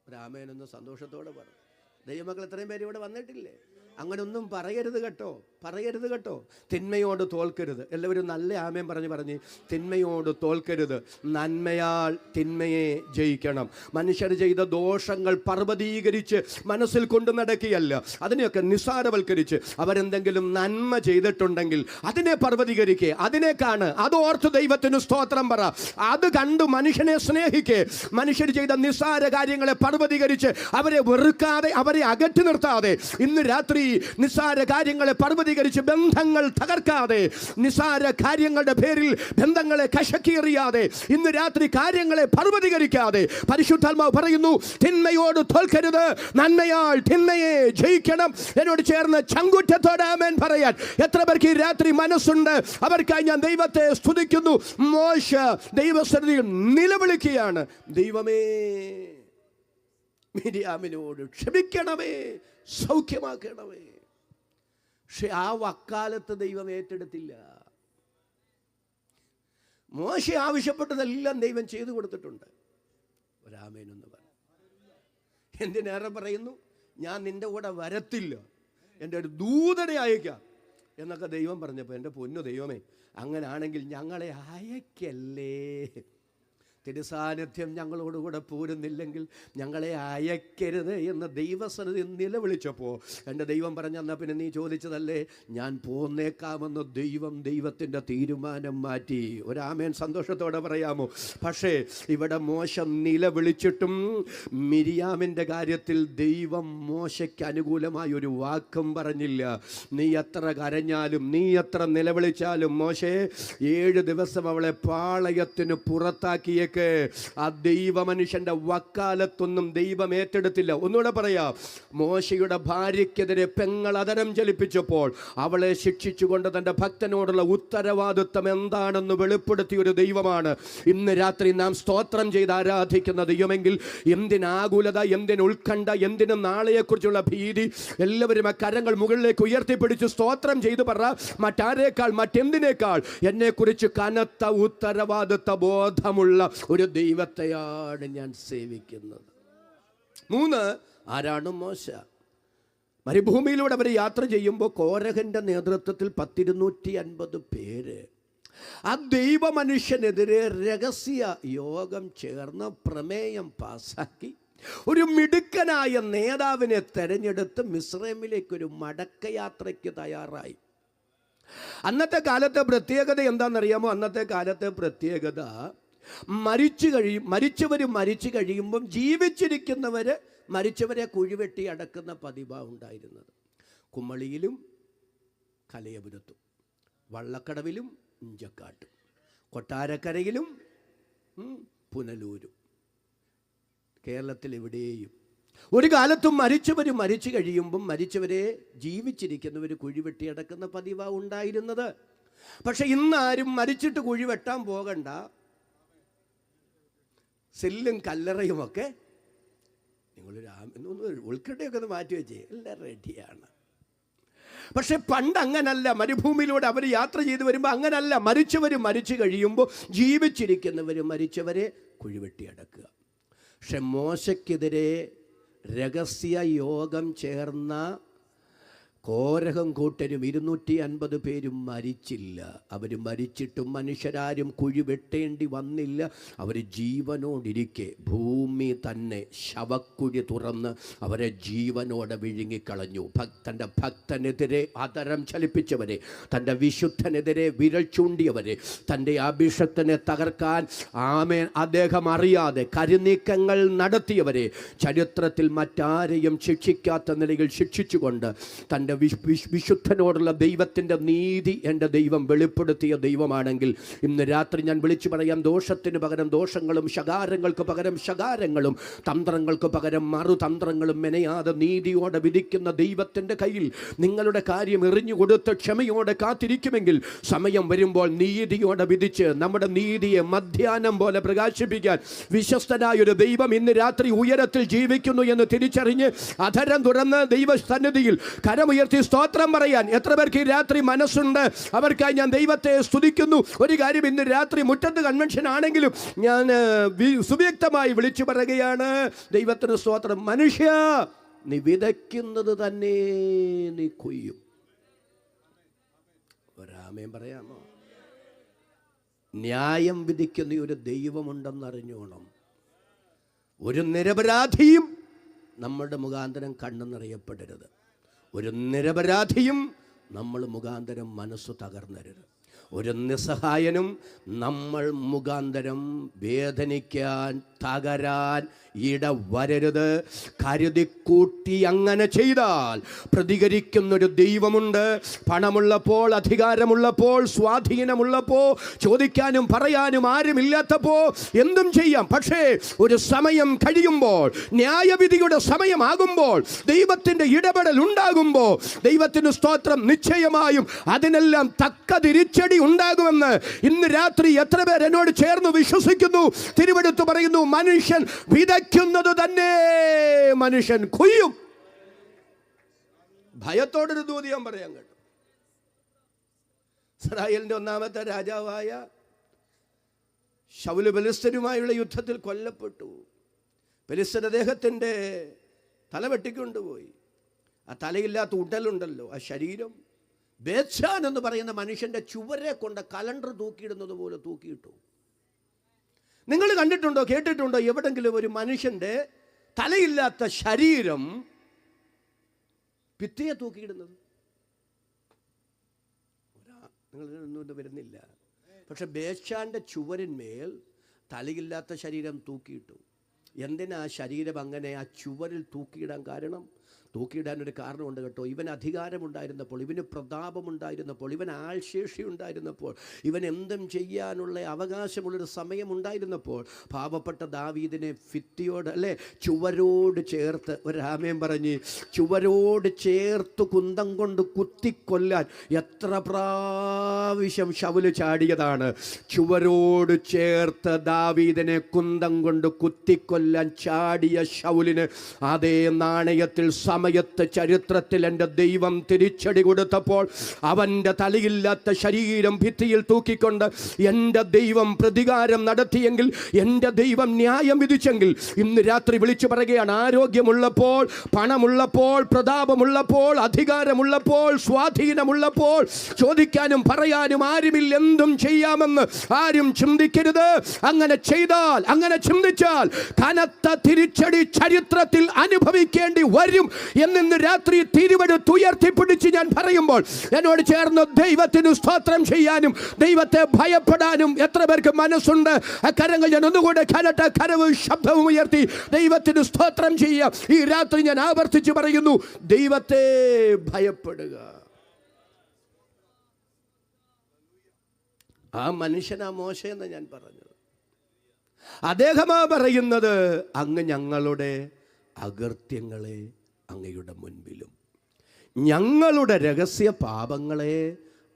രാമേനൊന്ന് സന്തോഷത്തോടെ പറഞ്ഞു. ദൈവമക്കൾ എത്രയും പേര് ഇവിടെ വന്നിട്ടില്ലേ? അങ്ങനൊന്നും പറയരുത് കേട്ടോ, പറയരുത് കേട്ടോ. തിന്മയോട് തോൽക്കരുത്. എല്ലാവരും നല്ല ആമേൻ പറഞ്ഞ് തിന്മയോട് തോൽക്കരുത്. നന്മയാൽ തിന്മയെ ജയിക്കണം. മനുഷ്യർ ചെയ്ത ദോഷങ്ങൾ പർവ്വതീകരിച്ച് മനസ്സിൽ കൊണ്ടു നടക്കുകയല്ല, അതിനെയൊക്കെ നിസ്സാരവൽക്കരിച്ച് അവരെന്തെങ്കിലും നന്മ ചെയ്തിട്ടുണ്ടെങ്കിൽ അതിനെ പർവ്വതീകരിക്കേ, അതിനെ കാണ്, അതോർത്ത് ദൈവത്തിന് സ്തോത്രം പറ. അത് കണ്ടു മനുഷ്യനെ സ്നേഹിക്കേ. മനുഷ്യർ ചെയ്ത നിസ്സാര കാര്യങ്ങളെ പർവ്വതീകരിച്ച് അവരെ വെറുക്കാതെ, അവരെ അകറ്റി നിർത്താതെ, ഇന്ന് രാത്രി നിസ്സാര കാര്യങ്ങളെ പർവ്വതീകരിച്ച് ബന്ധങ്ങൾ തകർക്കാതെ, നിസ്സാര കാര്യങ്ങളുടെ പേരിൽ ബന്ധങ്ങളെ കശക്കിയെറിയാതെ, ഇന്ന് രാത്രി കാര്യങ്ങളെ പർവ്വതീകരിക്കാതെ പരിശുദ്ധാത്മാവ് പറയുന്നു, തിന്മയോട് തോൽക്കരുത്, നന്മയാൽ തിന്മയെ ജയിക്കണം. എന്നോട് ചേർന്ന് ചങ്കുറ്റത്തോടെ ആമേൻ പറയാൻ എത്ര പേർക്ക് ഈ രാത്രി മനസ്സുണ്ട്? അവർക്കായി ഞാൻ ദൈവത്തെ സ്തുതിക്കുന്നു. മോശ ദൈവസന്നിധിയിൽ നിലവിളിക്കുകയാണ്, ദൈവമേ, മിരിയാമിനോട് ക്ഷമിക്കണമേ, സൗഖ്യമാക്കണമേ. പക്ഷെ ആ വക്കാലത്ത് ദൈവം ഏറ്റെടുത്തില്ല. മോശ ആവശ്യപ്പെട്ടതെല്ലാം ദൈവം ചെയ്തു കൊടുത്തിട്ടുണ്ട്. ഒരാമേനൊന്ന് പറ. എന്തിനേറെ പറയുന്നു? ഞാൻ നിന്റെ കൂടെ വരത്തില്ല, എൻ്റെ ഒരു ദൂതനെ അയക്കാം എന്നൊക്കെ ദൈവം പറഞ്ഞപ്പോൾ, എൻ്റെ പൊന്നു ദൈവമേ, അങ്ങനാണെങ്കിൽ ഞങ്ങളെ അയക്കല്ലേ. തിരുസാന്നിധ്യം ഞങ്ങളോടുകൂടെ പോരുന്നില്ലെങ്കിൽ ഞങ്ങളെ അയക്കരുത് എന്ന് ദൈവസന്നിധി നിലവിളിച്ചപ്പോൾ എൻ്റെ ദൈവം പറഞ്ഞെന്നാൽ പിന്നെ നീ ചോദിച്ചതല്ലേ, ഞാൻ പോന്നേക്കാമെന്ന് ദൈവത്തിൻ്റെ തീരുമാനം മാറ്റി. ഒരാമേൻ സന്തോഷത്തോടെ പറയാമോ? പക്ഷേ ഇവിടെ മോശ നിലവിളിച്ചിട്ടും മിരിയാമിൻ്റെ കാര്യത്തിൽ ദൈവം മോശയ്ക്ക് അനുകൂലമായ ഒരു വാക്കും പറഞ്ഞില്ല. നീ എത്ര കരഞ്ഞാലും, നീ എത്ര നിലവിളിച്ചാലും മോശേ, 7 ദിവസം അവളെ പാളയത്തിന് പുറത്താക്കിയേക്ക്. ആ ദൈവ മനുഷ്യന്റെ വക്കാലത്തൊന്നും ദൈവം ഏറ്റെടുത്തില്ല. ഒന്നുകൂടെ പറയാം, മോശയുടെ ഭാര്യയ്ക്കെതിരെ പെങ്ങൾ അതരം ചലിപ്പിച്ചപ്പോൾ അവളെ ശിക്ഷിച്ചുകൊണ്ട് തൻ്റെ ഭക്തനോടുള്ള ഉത്തരവാദിത്വം എന്താണെന്ന് വെളിപ്പെടുത്തിയ ഒരു ദൈവമാണ് ഇന്ന് രാത്രി നാം സ്തോത്രം ചെയ്ത് ആരാധിക്കുന്ന ദൈവമെങ്കിൽ എന്തിനാകുലത, എന്തിന് ഉത്കണ്ഠ, എന്തിന് നാളെയെക്കുറിച്ചുള്ള ഭീതി? എല്ലാവരും ആ കരങ്ങൾ മുകളിലേക്ക് ഉയർത്തിപ്പിടിച്ച് സ്തോത്രം ചെയ്തു പറ, മറ്റാരേക്കാൾ, മറ്റെന്തിനേക്കാൾ എന്നെക്കുറിച്ച് കനത്ത ഉത്തരവാദിത്വ ബോധമുള്ള ഒരു ദൈവത്തെയാണ് ഞാൻ സേവിക്കുന്നത്. 3, ആരാണ് മോശ? മരുഭൂമിയിലൂടെ അവർ യാത്ര ചെയ്യുമ്പോൾ കോരഹന്റെ നേതൃത്വത്തിൽ 250 പേര് ആ ദൈവ മനുഷ്യനെതിരെ രഹസ്യ യോഗം ചേർന്ന് പ്രമേയം പാസാക്കി ഒരു മിടുക്കനായ നേതാവിനെ തെരഞ്ഞെടുത്ത് മിസ്രൈമിലേക്കൊരു മടക്കയാത്രയ്ക്ക് തയ്യാറായി. അന്നത്തെ കാലത്തെ പ്രത്യേകത എന്താണെന്നറിയാമോ? അന്നത്തെ കാലത്തെ പ്രത്യേകത, മരിച്ചവർ മരിച്ചു കഴിയുമ്പം ജീവിച്ചിരിക്കുന്നവർ മരിച്ചവരെ കുഴിവെട്ടി അടക്കുന്ന പതിവാണ് ഉണ്ടായിരുന്നത്. കുമളിയിലും കലയപുരത്തും, വള്ളക്കടവിലും ഇഞ്ചക്കാട്ടും, കൊട്ടാരക്കരയിലും പുനലൂരും, കേരളത്തിൽ എവിടെയും ഒരു കാലത്തും മരിച്ചവർ മരിച്ചു കഴിയുമ്പം മരിച്ചവരെ ജീവിച്ചിരിക്കുന്നവർ കുഴിവെട്ടി അടക്കുന്ന പതിവാണ് ഉണ്ടായിരുന്നത്. പക്ഷെ ഇന്നാരും മരിച്ചിട്ട് കുഴി വെട്ടാൻ പോകണ്ട. സെല്ലും കല്ലറയുമൊക്കെ നിങ്ങളൊരു ഉൾക്കട്ടയൊക്കെ ഒന്ന് മാറ്റി വെച്ചേ, എല്ലാം റെഡിയാണ്. പക്ഷെ പണ്ട് അങ്ങനല്ല. മരുഭൂമിയിലൂടെ അവർ യാത്ര ചെയ്ത് വരുമ്പോൾ അങ്ങനല്ല. മരിച്ചവർ മരിച്ചു കഴിയുമ്പോൾ ജീവിച്ചിരിക്കുന്നവർ മരിച്ചവരെ കുഴിവെട്ടി അടക്കുക. പക്ഷെ മോശയ്ക്കെതിരെ രഹസ്യ യോഗം ചേർന്ന കോരഹം കൂട്ടരും 250 പേരും മരിച്ചില്ല. അവർ മരിച്ചിട്ടും മനുഷ്യരാരും കുഴി വെട്ടേണ്ടി വന്നില്ല. അവർ ജീവനോടിരിക്കെ ഭൂമി തന്നെ ശവക്കുഴി തുറന്ന് അവരെ ജീവനോടെ വിഴുങ്ങിക്കളഞ്ഞു. തൻ്റെ ഭക്തനെതിരെ അതരം ചലിപ്പിച്ചവരെ, തൻ്റെ വിശുദ്ധനെതിരെ വിരൽ ചൂണ്ടിയവരെ, തൻ്റെ അഭിഷക്തനെ തകർക്കാൻ അദ്ദേഹം അറിയാതെ കരുനീക്കങ്ങൾ നടത്തിയവരെ ചരിത്രത്തിൽ മറ്റാരെയും ശിക്ഷിക്കാത്ത നിലയിൽ ശിക്ഷിച്ചുകൊണ്ട് തൻ്റെ വിശുദ്ധനോടുള്ള ദൈവത്തിൻ്റെ നീതി എൻ്റെ ദൈവം വെളിപ്പെടുത്തിയ ദൈവമാണെങ്കിൽ ഇന്ന് രാത്രി ഞാൻ വിളിച്ചു പറയാം, ദോഷത്തിന് പകരം ദോഷങ്ങളും ശകാരങ്ങൾക്ക് പകരം ശകാരങ്ങളും തന്ത്രങ്ങൾക്ക് പകരം മറുതന്ത്രങ്ങളും മെനയാതെ നീതിയോടെ വിധിക്കുന്ന ദൈവത്തിൻ്റെ കയ്യിൽ നിങ്ങളുടെ കാര്യം എറിഞ്ഞുകൊടുത്ത് ക്ഷമയോടെ കാത്തിരിക്കുമെങ്കിൽ സമയം വരുമ്പോൾ നീതിയോടെ വിധിച്ച് നമ്മുടെ നീതിയെ മധ്യാഹ്നം പോലെ പ്രകാശിപ്പിക്കാൻ വിശ്വസ്തനായൊരു ദൈവം ഇന്ന് രാത്രി ഉയരത്തിൽ ജീവിക്കുന്നു എന്ന് തിരിച്ചറിഞ്ഞ് അധരം തുറന്ന് ദൈവസന്നിധിയിൽ കരമുയർത്തി സ്തോത്രം പറയാൻ എത്ര പേർക്ക് ഈ രാത്രി മനസ്സുണ്ട്? അവർക്കായി ഞാൻ ദൈവത്തെ സ്തുതിക്കുന്നു. ഒരു കാര്യം, ഇന്ന് രാത്രി മുറ്റത്ത് കൺവെൻഷൻ ആണെങ്കിലും ഞാൻ സുവ്യക്തമായി വിളിച്ചു പറയുകയാണ്, ദൈവത്തിന് സ്തോത്രം. മനുഷ്യ, നീ വിതയ്ക്കുന്നത് തന്നെ നീ കൊയ്യും. ഒരാമയും പറയാമോ? ന്യായം വിധിക്കുന്ന ഒരു ദൈവമുണ്ടെന്നറിഞ്ഞോണം. ഒരു നിരപരാധിയും നമ്മുടെ മുഖാന്തരം കണ്ണു നിറയപ്പെടരുത്. ഒരു നിരപരാധിയും നമ്മൾ മുഖാന്തരം മനസ്സു തകർന്നരുത്. ഒരു നിസ്സഹായനും നമ്മൾ മുഖാന്തരം വേദനിക്കാൻ തകരാൻ ഇടവരരുത്. കരുതിക്കൂട്ടി അങ്ങനെ ചെയ്താൽ പ്രതികരിക്കുന്നൊരു ദൈവമുണ്ട്. പണമുള്ളപ്പോൾ, അധികാരമുള്ളപ്പോൾ, സ്വാധീനമുള്ളപ്പോൾ, ചോദിക്കാനും പറയാനും ആരുമില്ലാത്തപ്പോൾ എന്തും ചെയ്യാം. പക്ഷേ ഒരു സമയം കഴിയുമ്പോൾ, ന്യായവിധിയുടെ സമയമാകുമ്പോൾ, ദൈവത്തിൻ്റെ ഇടപെടൽ ഉണ്ടാകുമ്പോൾ, ദൈവത്തിന് സ്തോത്രം, നിശ്ചയമായും അതിനെല്ലാം തക്ക തിരിച്ചടി ഉണ്ടാകുമെന്ന് ഇന്ന് രാത്രി എത്ര പേർ എന്നോട് ചേർന്ന് വിശ്വസിക്കുന്നു? തിരുവെടുത്ത് പറയുന്നു, മനുഷ്യൻ വിതയ്ക്കുന്നത് തന്നെ മനുഷ്യൻ കൊയ്യും. ഭയത്തോടൊരു ദൂത് ഞാൻ പറയാൻ കേട്ടു. ഇസ്രായേലിന്റെ ഒന്നാമത്തെ രാജാവായ ശൗല് ഫെലിസ്ത്യരുമായുള്ള യുദ്ധത്തിൽ കൊല്ലപ്പെട്ടു. ഫെലിസ്ത്യൻ അദ്ദേഹത്തിൻ്റെ തല വെട്ടിക്കൊണ്ടുപോയി. ആ തലയില്ലാത്ത ഉടലുണ്ടല്ലോ, ആ ശരീരം ബേത്ശാൻ എന്ന് പറയുന്ന മനുഷ്യൻ്റെ ചുവരെ കൊണ്ട് കലണ്ടർ തൂക്കിയിടുന്നത് പോലെ തൂക്കിയിട്ടു. നിങ്ങൾ കണ്ടിട്ടുണ്ടോ, കേട്ടിട്ടുണ്ടോ എവിടെങ്കിലും ഒരു മനുഷ്യൻ്റെ തലയില്ലാത്ത ശരീരം ഭിത്തിയെ തൂക്കിയിടുന്നത്? നിങ്ങൾ വരുന്നില്ല. പക്ഷെ ബേത്ശാന്റെ ചുവരിന്മേൽ തലയില്ലാത്ത ശരീരം തൂക്കിയിട്ടു. എന്തിനാ ശരീരം അങ്ങനെ ആ ചുവരിൽ തൂക്കിയിടാൻ കാരണം? തൂക്കിയിടാനൊരു കാരണമുണ്ട് കേട്ടോ. ഇവൻ അധികാരമുണ്ടായിരുന്നപ്പോൾ, ഇവന് പ്രതാപമുണ്ടായിരുന്നപ്പോൾ, ഇവൻ ആൾശേഷി ഉണ്ടായിരുന്നപ്പോൾ, ഇവൻ എന്തും ചെയ്യാനുള്ള അവകാശമുള്ളൊരു സമയമുണ്ടായിരുന്നപ്പോൾ പാവപ്പെട്ട ദാവീദിനെ ഭിത്തിയോട് ചുവരോട് ചേർത്ത്, ഒരാമയും പറഞ്ഞ്, ചുവരോട് ചേർത്ത് കുന്തം കൊണ്ട് കുത്തിക്കൊല്ലാൻ എത്ര പ്രാവശ്യം ശൗല് ചാടിയതാണ്. ചുവരോട് ചേർത്ത് ദാവീദിനെ കുന്തം കൊണ്ട് കുത്തിക്കൊല്ലാൻ ചാടിയ ശൗലിന് അതേ നാണയത്തിൽ സമയത്ത് ചരിത്രത്തിൽ എൻ്റെ ദൈവം തിരിച്ചടി കൊടുത്തപ്പോൾ അവൻ്റെ തലയില്ലാത്ത ശരീരം ഭിത്തിയിൽ തൂക്കിക്കൊണ്ട് എൻ്റെ ദൈവം പ്രതികാരം നടത്തിയെങ്കിൽ, എൻ്റെ ദൈവം ന്യായം വിധിച്ചെങ്കിൽ, ഇന്ന് രാത്രി വിളിച്ചു പറയുകയാണ്, ആരോഗ്യമുള്ളപ്പോൾ, പണമുള്ളപ്പോൾ, പ്രതാപമുള്ളപ്പോൾ, അധികാരമുള്ളപ്പോൾ, സ്വാധീനമുള്ളപ്പോൾ, ചോദിക്കാനും പറയാനും ആരുമില്ല, എന്തും ചെയ്യാമെന്ന് ആരും ചിന്തിക്കരുത്. അങ്ങനെ ചെയ്താൽ, അങ്ങനെ ചിന്തിച്ചാൽ കനത്ത തിരിച്ചടി ചരിത്രത്തിൽ അനുഭവിക്കേണ്ടി വരും എന്നിന്ന് രാത്രി തിരുവെടുത്ത് ഉയർത്തിപ്പിടിച്ച് ഞാൻ പറയുമ്പോൾ എന്നോട് ചേർന്ന് ദൈവത്തിന് സ്തോത്രം ചെയ്യാനും ദൈവത്തെ ഭയപ്പെടാനും എത്ര പേർക്ക് മനസ്സുണ്ട്? കരങ്ങൾ ഞാൻ ഒന്നുകൂടെ കരട്ടെ, കരവും ശബ്ദവും ഉയർത്തി ദൈവത്തിന് സ്തോത്രം ചെയ്യാം. ഈ രാത്രി ഞാൻ ആവർത്തിച്ച് പറയുന്നു, ദൈവത്തെ ഭയപ്പെടുക. ആ മനുഷ്യനാ മോശ എന്ന് ഞാൻ പറഞ്ഞത്. അദ്ദേഹമാ പറയുന്നത്, അങ്ങ് ഞങ്ങളുടെ അകൃത്യങ്ങളെ അങ്ങയുടെ മുൻപിലും ഞങ്ങളുടെ രഹസ്യ പാപങ്ങളെ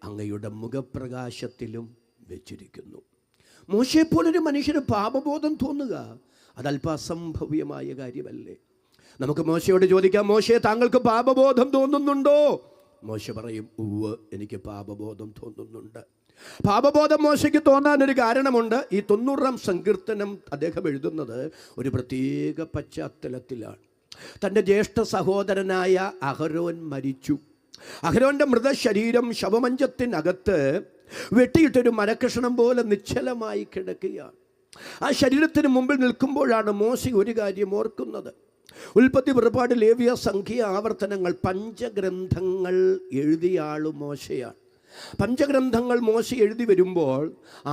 അങ്ങയുടെ മുഖപ്രകാശത്തിലും വെച്ചിരിക്കുന്നു. മോശയെപ്പോലൊരു മനുഷ്യന് പാപബോധം തോന്നുക അതല്പ അസംഭവ്യമായ കാര്യമല്ലേ? നമുക്ക് മോശയോട് ചോദിക്കാം, മോശയെ താങ്കൾക്ക് പാപബോധം തോന്നുന്നുണ്ടോ? മോശ പറയും, ഉവ്വ്, എനിക്ക് പാപബോധം തോന്നുന്നുണ്ട്. പാപബോധം മോശയ്ക്ക് തോന്നാനൊരു കാരണമുണ്ട്. ഈ 90-ാം സങ്കീർത്തനം അദ്ദേഹം എഴുതുന്നത് ഒരു പ്രത്യേക പശ്ചാത്തലത്തിലാണ്. തൻ്റെ ജ്യേഷ്ഠ സഹോദരനായ അഹരോൻ മരിച്ചു. അഹരോൻ്റെ മൃതശരീരം ശവമഞ്ചത്തിനകത്ത് വെട്ടിയിട്ടൊരു മരക്കഷണം പോലെ നിശ്ചലമായി കിടക്കുകയാണ്. ആ ശരീരത്തിന് മുമ്പിൽ നിൽക്കുമ്പോഴാണ് മോശ ഒരു കാര്യം ഓർക്കുന്നത്. ഉൽപ്പത്തി, പുറപ്പാട്, ലേവ്യ, സംഖ്യ, ആവർത്തനങ്ങൾ, പഞ്ചഗ്രന്ഥങ്ങൾ എഴുതിയ ആളും മോശയാണ്. പഞ്ചഗ്രന്ഥങ്ങൾ മോശ എഴുതി വരുമ്പോൾ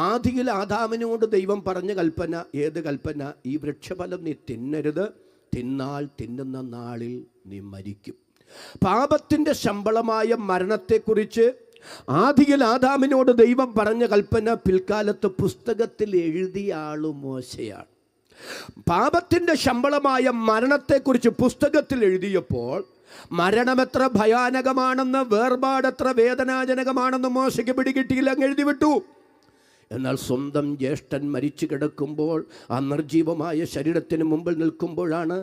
ആദിയിൽ ആദാമിനോട് ദൈവം പറഞ്ഞ കൽപ്പന, ഏത് കൽപ്പന? ഈ വൃക്ഷഫലം നീ തിന്നരുത്, തിന്നാൽ തിന്നുന്ന നാളിൽ നീ മരിക്കും. പാപത്തിൻ്റെ ശമ്പളമായ മരണത്തെക്കുറിച്ച് ആദിയിൽ ആദാമിനോട് ദൈവം പറഞ്ഞ കൽപ്പന പിൽക്കാലത്ത് പുസ്തകത്തിൽ എഴുതിയ ആളും മോശയാണ്. പാപത്തിൻ്റെ ശമ്പളമായ മരണത്തെക്കുറിച്ച് പുസ്തകത്തിൽ എഴുതിയപ്പോൾ മരണമെത്ര ഭയാനകമാണെന്ന്, വേർപാടെത്ര വേദനാജനകമാണെന്ന് മോശയ്ക്ക് പിടികിട്ടിയില്ല, അങ്ങ് എഴുതി വിട്ടു. എന്നാൽ സ്വന്തം ജ്യേഷ്ഠൻ മരിച്ചു കിടക്കുമ്പോൾ ആ നിർജീവമായ ശരീരത്തിന് മുമ്പിൽ നിൽക്കുമ്പോഴാണ്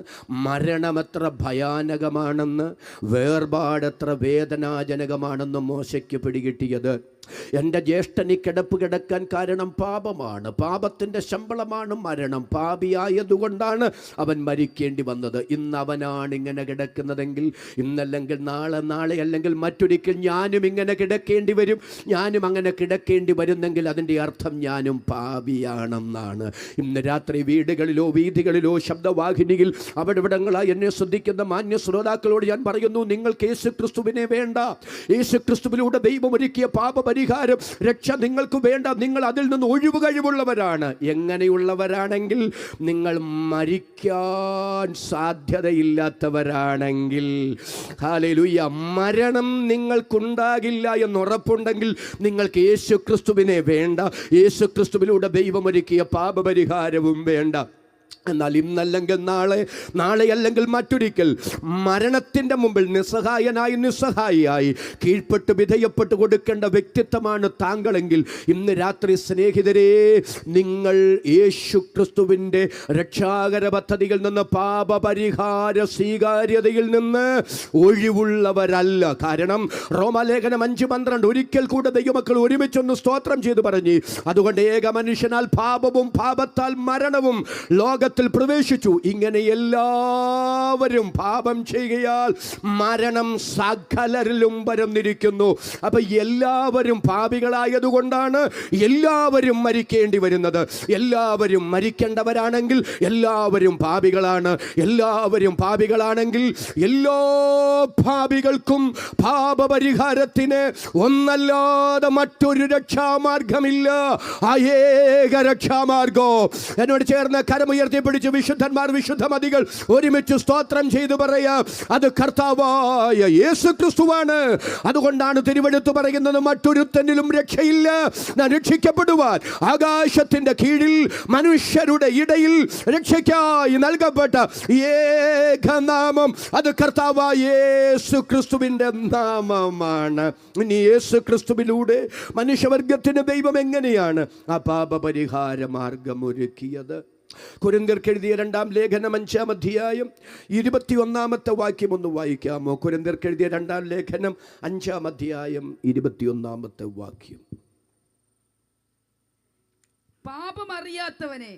മരണമെത്ര ഭയാനകമാണെന്ന്, വേർപാടെത്ര വേദനാജനകമാണെന്ന് മോശയ്ക്ക് പിടികിട്ടിയത്. എൻ്റെ ജ്യേഷ്ഠന് കിടപ്പ് കിടക്കാൻ കാരണം പാപമാണ്. പാപത്തിൻ്റെ ശമ്പളമാണ് മരണം. പാപിയായതുകൊണ്ടാണ് അവൻ മരിക്കേണ്ടി വന്നത്. ഇന്ന് അവനാണ് ഇങ്ങനെ കിടക്കുന്നതെങ്കിൽ ഇന്നല്ലെങ്കിൽ നാളെ, നാളെ അല്ലെങ്കിൽ മറ്റൊരിക്കൽ ഞാനും ഇങ്ങനെ കിടക്കേണ്ടി വരും. ഞാനും അങ്ങനെ കിടക്കേണ്ടി വരുന്നെങ്കിൽ അതിൻ്റെ അർത്ഥം ഞാനും പാപിയാണെന്നാണ്. ഇന്ന് രാത്രി വീടുകളിലോ വീഥികളിലോ ശബ്ദവാഹിനിയിൽ അവിടെവിടങ്ങളായി എന്നെ ശ്രദ്ധിക്കുന്ന മാന്യ ശ്രോതാക്കളോട് ഞാൻ പറയുന്നു, നിങ്ങൾക്ക് യേശു ക്രിസ്തുവിനെ വേണ്ട. യേശു ക്രിസ്തുവിലൂടെ ദൈവം ഒരുക്കിയ പാപപരിഹാരം, രക്ഷ നിങ്ങൾക്ക് വേണ്ട. നിങ്ങൾ അതിൽ നിന്ന് ഒഴിവ് കഴിവുള്ളവരാണ്. എങ്ങനെയുള്ളവരാണെങ്കിൽ? നിങ്ങൾ മരിക്കാൻ സാധ്യതയില്ലാത്തവരാണെങ്കിൽ, ഹല്ലേലൂയ, മരണം നിങ്ങൾക്കുണ്ടാകില്ല എന്നുറപ്പുണ്ടെങ്കിൽ നിങ്ങൾക്ക് യേശു ക്രിസ്തുവിനെ വേണ്ട. യേശു ക്രിസ്തുവിലൂടെ ദൈവം ഒരുക്കിയ പാപപരിഹാരവും വേണ്ട. എന്നാൽ ഇന്നല്ലെങ്കിൽ നാളെ, നാളെ അല്ലെങ്കിൽ മറ്റൊരിക്കൽ മരണത്തിൻ്റെ മുമ്പിൽ നിസ്സഹായിയായി കീഴ്പ്പെട്ട് വിധേയപ്പെട്ട് കൊടുക്കേണ്ട വ്യക്തിത്വമാണ് താങ്കളെങ്കിൽ ഇന്ന് രാത്രി സ്നേഹിതരെ, നിങ്ങൾ യേശു ക്രിസ്തുവിൻ്റെ രക്ഷാകര പദ്ധതിയിൽ നിന്ന്, പാപപരിഹാര സ്വീകാര്യതയിൽ നിന്ന് ഒഴിവുള്ളവരല്ല. കാരണം റോമാലേഖനം 5:12 ഒരിക്കൽ കൂടെ ദൈവമക്കൾ ഒരുമിച്ചൊന്ന് സ്തോത്രം ചെയ്ത് പറഞ്ഞ്, അതുകൊണ്ട് ഏക മനുഷ്യനാൽ പാപവും പാപത്താൽ മരണവും ലോകത്തിൽ പ്രവേശിച്ചു. ഇങ്ങനെ എല്ലാവരും പാപം ചെയ്യുകയാൽ മരണം സകലരിലും പരന്നിരിക്കുന്നു. അപ്പൊ എല്ലാവരും പാപികളായതുകൊണ്ടാണ് എല്ലാവരും മരിക്കേണ്ടി വരുന്നത്. എല്ലാവരും മരിക്കേണ്ടവരാണെങ്കിൽ എല്ലാവരും പാപികളാണ്. എല്ലാവരും പാപികളാണെങ്കിൽ എല്ലാ പാപികൾക്കും പാപപരിഹാരത്തിന് ഒന്നല്ലാതെ മറ്റൊരു രക്ഷാമാർഗമില്ല. ആ ഏക രക്ഷാമാർഗം എന്നോട് ചേർന്ന് കരമുയർത്തി പിടിച്ച് വിശുദ്ധന്മാർ, വിശുദ്ധമതികൾ ഒരുമിച്ച് സ്തോത്രം ചെയ്തു പറയാം, അത് കർത്താവായ യേശു ക്രിസ്തുവാണ്. അതുകൊണ്ടാണ് തിരുവെഴുത്ത് പറയുന്നത്, മറ്റൊരുത്തനിലും രക്ഷയില്ല. ഞാൻ രക്ഷിക്കപ്പെടുവാൻ ആകാശത്തിന്റെ കീഴിൽ മനുഷ്യരുടെ ഇടയിൽ രക്ഷയ്ക്കായി നൽകപ്പെട്ട ഏകനാമം അത് കർത്താവായ യേശു ക്രിസ്തുവിന്റെ നാമമാണ്. ഇനി യേശു ക്രിസ്തുവിലൂടെ മനുഷ്യവർഗത്തിന് ദൈവം എങ്ങനെയാണ് ആ പാപപരിഹാര മാർഗം ഒരുക്കിയത്? കൊരിന്ത്യർക്ക് എഴുതിയ 2-ാം ലേഖനം 5-ാം അധ്യായം 21-ാമത്തെ വാക്യം ഒന്ന് വായിക്കാമോ? കൊരിന്ത്യർക്ക് എഴുതിയ 2-ാം ലേഖനം 5-ാം അധ്യായം 21-ാമത്തെ വാക്യം. പാപമറിയാത്തവനെ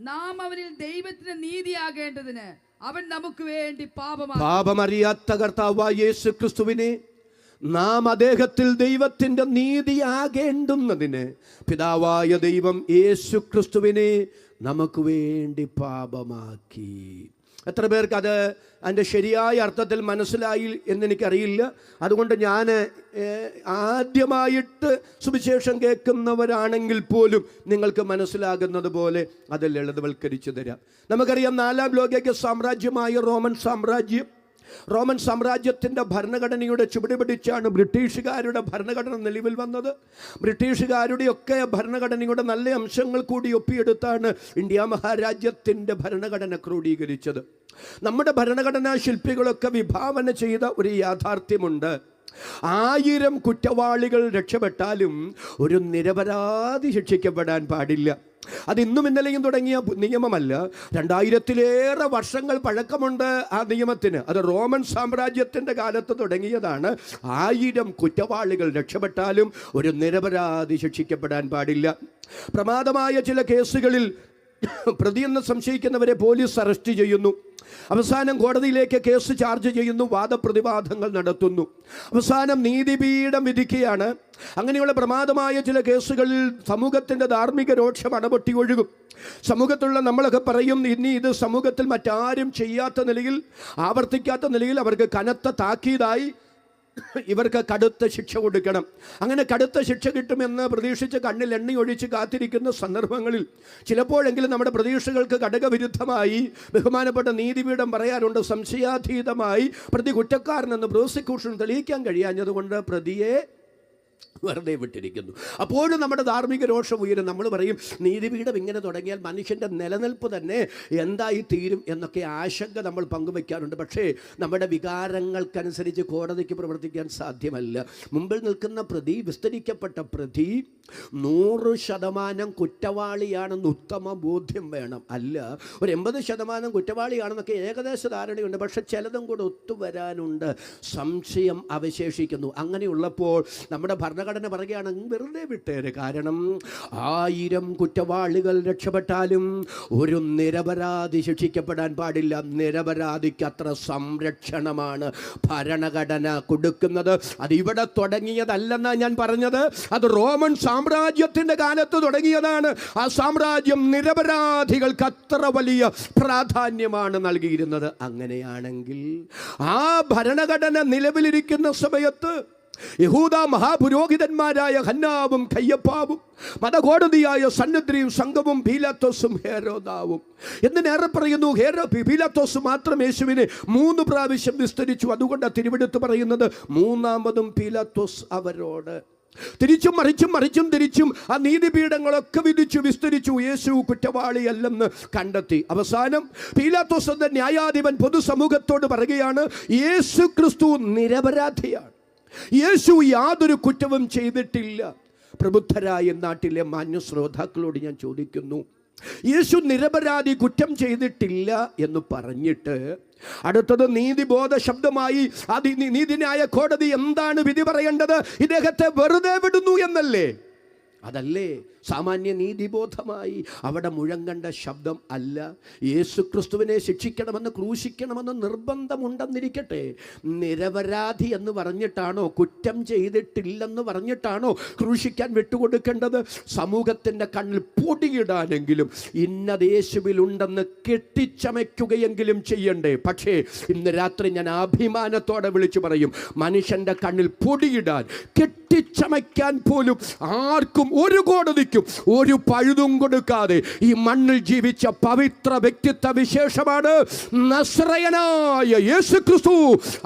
നാം അവനിൽ ദൈവത്തിന് നീതിയാകേണ്ടതിന് അവൻ നമുക്ക് വേണ്ടി പാപമറിയാത്ത കർത്താവായ യേശു ക്രിസ്തുവിനെ നാം അദ്ദേഹത്തിൽ ദൈവത്തിൻ്റെ നീതിയാകേണ്ടുന്നതിന് പിതാവായ ദൈവം യേശു ക്രിസ്തുവിനെ നമുക്ക് വേണ്ടി പാപമാക്കി. എത്ര പേർക്ക് അത് അതിൻ്റെ ശരിയായ അർത്ഥത്തിൽ മനസ്സിലായി എന്നെനിക്കറിയില്ല. അതുകൊണ്ട് ഞാൻ ആദ്യമായിട്ട് സുവിശേഷം കേൾക്കുന്നവരാണെങ്കിൽ പോലും നിങ്ങൾക്ക് മനസ്സിലാകുന്നത് പോലെ അത് ലളിതവൽക്കരിച്ചു തരാം. നമുക്കറിയാം, 4-ാം ലോക സാമ്രാജ്യമായ റോമൻ സാമ്രാജ്യത്തിൻ്റെ ഭരണഘടനയുടെ ചുവട് പിടിച്ചാണ് ബ്രിട്ടീഷുകാരുടെ ഭരണഘടന നിലവിൽ വന്നത്. ബ്രിട്ടീഷുകാരുടെയൊക്കെ ഭരണഘടനയുടെ നല്ല അംശങ്ങൾ കൂടി ഒപ്പിയെടുത്താണ് ഇന്ത്യ മഹാരാജ്യത്തിൻ്റെ ഭരണഘടന ക്രോഡീകരിച്ചത്. നമ്മുടെ ഭരണഘടനാ ശില്പികളൊക്കെ വിഭാവന ചെയ്ത ഒരു യാഥാർത്ഥ്യമുണ്ട്. 1000 കുറ്റവാളികൾ രക്ഷപ്പെട്ടാലും ഒരു നിരപരാധി ശിക്ഷിക്കപ്പെടാൻ പാടില്ല. അത് ഇന്നും ഇന്നലെയും തുടങ്ങിയ നിയമമല്ല. 2000-ലേറെ വർഷങ്ങൾ പഴക്കമുണ്ട് ആ നിയമത്തിന്. അത് റോമൻ സാമ്രാജ്യത്തിൻ്റെ കാലത്ത് തുടങ്ങിയതാണ്. 1000 കുറ്റവാളികൾ രക്ഷപ്പെട്ടാലും ഒരു നിരപരാധി ശിക്ഷിക്കപ്പെടാൻ പാടില്ല. പ്രമാദമായ ചില കേസുകളിൽ പ്രതിയെന്ന് സംശയിക്കുന്നവരെ പോലീസ് അറസ്റ്റ് ചെയ്യുന്നു. അവസാനം കോടതിയിലേക്ക് കേസ് ചാർജ് ചെയ്യുന്നു, വാദപ്രതിവാദങ്ങൾ നടത്തുന്നു. അവസാനം നീതിപീഠം വിധിക്കുകയാണ്. അങ്ങനെയുള്ള പ്രമാദമായ ചില കേസുകളിൽ സമൂഹത്തിൻ്റെ ധാർമ്മിക രോക്ഷം അണപൊട്ടി ഒഴുകും. സമൂഹത്തിലുള്ള നമ്മളൊക്കെ പറയും, ഇനി ഇത് സമൂഹത്തിൽ മറ്റാരും ചെയ്യാത്ത നിലയിൽ, ആവർത്തിക്കാത്ത നിലയിൽ അവർക്ക് കനത്ത താക്കീതായി ഇവർക്ക് കടുത്ത ശിക്ഷ കൊടുക്കണം. അങ്ങനെ കടുത്ത ശിക്ഷ കിട്ടുമെന്ന് പ്രതീക്ഷിച്ച് കണ്ണിൽ എണ്ണ ഒഴിച്ച് കാത്തിരിക്കുന്ന സന്ദർഭങ്ങളിൽ ചിലപ്പോഴെങ്കിലും നമ്മുടെ പ്രതീക്ഷകൾക്ക് ഘടകവിരുദ്ധമായി ബഹുമാനപ്പെട്ട നീതിപീഠം പറയാറുണ്ട്, സംശയാതീതമായി പ്രതി കുറ്റക്കാരനെന്ന് പ്രോസിക്യൂഷൻ തെളിയിക്കാൻ കഴിയാഞ്ഞതുകൊണ്ട് പ്രതിയെ വെറുതെ വിട്ടിരിക്കുന്നു. അപ്പോഴും നമ്മുടെ ധാർമ്മിക രോഷം ഉയരും. നമ്മൾ പറയും, നീതിപീഠം ഇങ്ങനെ തുടങ്ങിയാൽ മനുഷ്യൻ്റെ നിലനിൽപ്പ് തന്നെ എന്തായി തീരും എന്നൊക്കെ ആശങ്ക നമ്മൾ പങ്കുവയ്ക്കാറുണ്ട്. പക്ഷേ നമ്മുടെ വികാരങ്ങൾക്കനുസരിച്ച് കോടതിക്ക് പ്രവർത്തിക്കാൻ സാധ്യമല്ല. മുമ്പിൽ നിൽക്കുന്ന പ്രതി, വിസ്തരിക്കപ്പെട്ട പ്രതി 100% കുറ്റവാളിയാണെന്ന് ഉത്തമ ബോധ്യം വേണം. അല്ല, ഒരു 80% കുറ്റവാളിയാണെന്നൊക്കെ ഏകദേശ ധാരണയുണ്ട്. പക്ഷെ ചിലതും കൂടെ ഒത്തുവരാനുണ്ട്. സംശയം അവശേഷിക്കുന്നു. അങ്ങനെയുള്ളപ്പോൾ നമ്മുടെ ഭരണഘടന പറയുകയാണ്, വെറുതെ വിട്ടേര്. കാരണം 1000 കുറ്റവാളികൾ രക്ഷപ്പെട്ടാലും ഒരു നിരപരാധി ശിക്ഷിക്കപ്പെടാൻ പാടില്ല. നിരപരാധിക്ക് അത്ര സംരക്ഷണമാണ് ഭരണഘടന കൊടുക്കുന്നത്. അത് ഇവിടെ തുടങ്ങിയതല്ലെന്നാണ് ഞാൻ പറഞ്ഞത്. അത് റോമൻ സാമ്രാജ്യത്തിൻ്റെ കാലത്ത് തുടങ്ങിയതാണ്. ആ സാമ്രാജ്യം നിരപരാധികൾക്ക് അത്ര വലിയ പ്രാധാന്യമാണ് നൽകിയിരുന്നത്. അങ്ങനെയാണെങ്കിൽ ആ ഭരണഘടന നിലവിലിരിക്കുന്ന സമയത്ത് യഹൂദ മഹാപുരോഹിതന്മാരായ ഹന്നാവും കയ്യപ്പാവും മതകോടതിയായ സന്നദ്രിയും സംഘവും പീലാത്തോസും ഹേരോദാവും എന്തിനേറെ പറയുന്നു, പീലാത്തോസ് മാത്രം യേശുവിനെ 3 പ്രാവശ്യം വിസ്തരിച്ചു. അതുകൊണ്ട് തിരുവെടുത്ത് പറയുന്നത്, 3ാമതും പീലാത്തോസ് അവരോട് തിരിച്ചും മറിച്ചും തിരിച്ചും ആ നീതിപീഠങ്ങളൊക്കെ വിധിച്ചു വിസ്തരിച്ചു. യേശു കുറ്റവാളിയല്ലെന്ന് കണ്ടെത്തി. അവസാനം പീലാത്തോസ് എന്ന ന്യായാധിപൻ പൊതുസമൂഹത്തോട് പറയുകയാണ്, യേശു ക്രിസ്തു നിരപരാധിയാണ്. യേശു യാതൊരു കുറ്റവും ചെയ്തിട്ടില്ല. പ്രബുദ്ധരായ നാട്ടിലെ മാന്യ ശ്രോതാക്കളോട് ഞാൻ ചോദിക്കുന്നു, യേശു നിരപരാധി, കുറ്റം ചെയ്തിട്ടില്ല എന്ന് പറഞ്ഞിട്ട് അടുത്തത് നീതിബോധ ശബ്ദമായി നീതിന്യായ കോടതി എന്താണ് വിധി പറയേണ്ടത്? ഇദ്ദേഹത്തെ വെറുതെ വിടുന്നു എന്നല്ലേ? അതല്ലേ സാമാന്യ നീതിബോധമായി അവിടെ മുഴങ്ങേണ്ട ശബ്ദം അല്ല. യേശു ക്രിസ്തുവിനെ ശിക്ഷിക്കണമെന്ന്, ക്രൂശിക്കണമെന്ന് നിർബന്ധമുണ്ടെന്നിരിക്കട്ടെ, നിരപരാധി എന്ന് പറഞ്ഞിട്ടാണോ, കുറ്റം ചെയ്തിട്ടില്ലെന്ന് പറഞ്ഞിട്ടാണോ ക്രൂശിക്കാൻ വിട്ടുകൊടുക്കേണ്ടത്? സമൂഹത്തിൻ്റെ കണ്ണിൽ പൊടിയിടാനെങ്കിലും ഇന്നത് യേശുവിലുണ്ടെന്ന് കെട്ടിച്ചമയ്ക്കുകയെങ്കിലും ചെയ്യണ്ടേ? പക്ഷേ ഇന്ന് രാത്രി ഞാൻ അഭിമാനത്തോടെ വിളിച്ചു പറയും, മനുഷ്യൻ്റെ കണ്ണിൽ പൊടിയിടാൻ, കെട്ടിച്ചമയ്ക്കാൻ പോലും ആർക്കും ഒരു കോടതിക്കും ഒരു പഴുതും കൊടുക്കാതെ ഈ മണ്ണിൽ ജീവിച്ച പവിത്ര വ്യക്തിത്വ വിശേഷമാണ് നസ്രയനായ യേശു ക്രിസ്തു.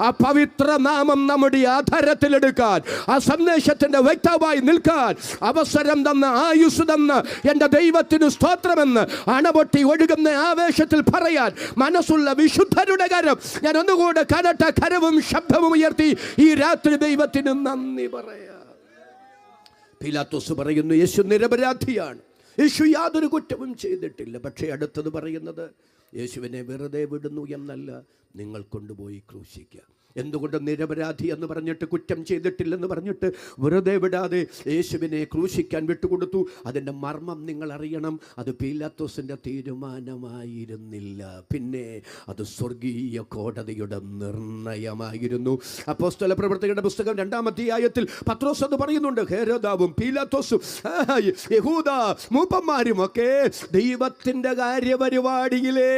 ആ പവിത്ര നാമം നമ്മുടെ ആധാരത്തിലെടുക്കാൻ, ആ സന്ദേശത്തിന്റെ വ്യക്തമായി നിൽക്കാൻ അവസരം തന്ന, ആയുസ് തന്ന എൻ്റെ ദൈവത്തിന് സ്തോത്രമെന്ന് അണപൊട്ടി ഒഴുകുന്ന ആവേശത്തിൽ പറയാൻ മനസ്സുള്ള വിശുദ്ധരുടെ കരം ഞാൻ ഒന്നുകൂടെ കനട്ട കരവും ശബ്ദവും ഉയർത്തി ഈ രാത്രി ദൈവത്തിന് നന്ദി പറയാം. പീലാത്തോസ് പറയുന്നു, യേശു നിരപരാധിയാണ്, യേശു യാതൊരു കുറ്റവും ചെയ്തിട്ടില്ല. പക്ഷേ അടുത്തത് പറയുന്നത്, യേശുവിനെ വെറുതെ വിടുന്നു എന്നല്ല, നിങ്ങൾ കൊണ്ടുപോയി ക്രൂശിക്കുക. എന്തുകൊണ്ട് നിരപരാധി എന്ന് പറഞ്ഞിട്ട്, കുറ്റം ചെയ്തിട്ടില്ലെന്ന് പറഞ്ഞിട്ട് വെറുതെ വിടാതെ യേശുവിനെ ക്രൂശിക്കാൻ വിട്ടുകൊടുത്തു? അതിൻ്റെ മർമ്മം നിങ്ങൾ അറിയണം. അത് പീലാത്തോസിൻ്റെ തീരുമാനമായിരുന്നില്ല, പിന്നെ അത് സ്വർഗീയ കോടതിയുടെ നിർണയമായിരുന്നു. അപ്പോസ്തല പ്രവർത്തകരുടെ പുസ്തകം 2-ാം അധ്യായത്തിൽ പത്രോസ് അത് പറയുന്നുണ്ട്. ഹേരോദാവും പീലാത്തോസും യഹൂദ മൂപ്പന്മാരും ഒക്കെ ദൈവത്തിൻ്റെ കാര്യപരിപാടിയിലെ,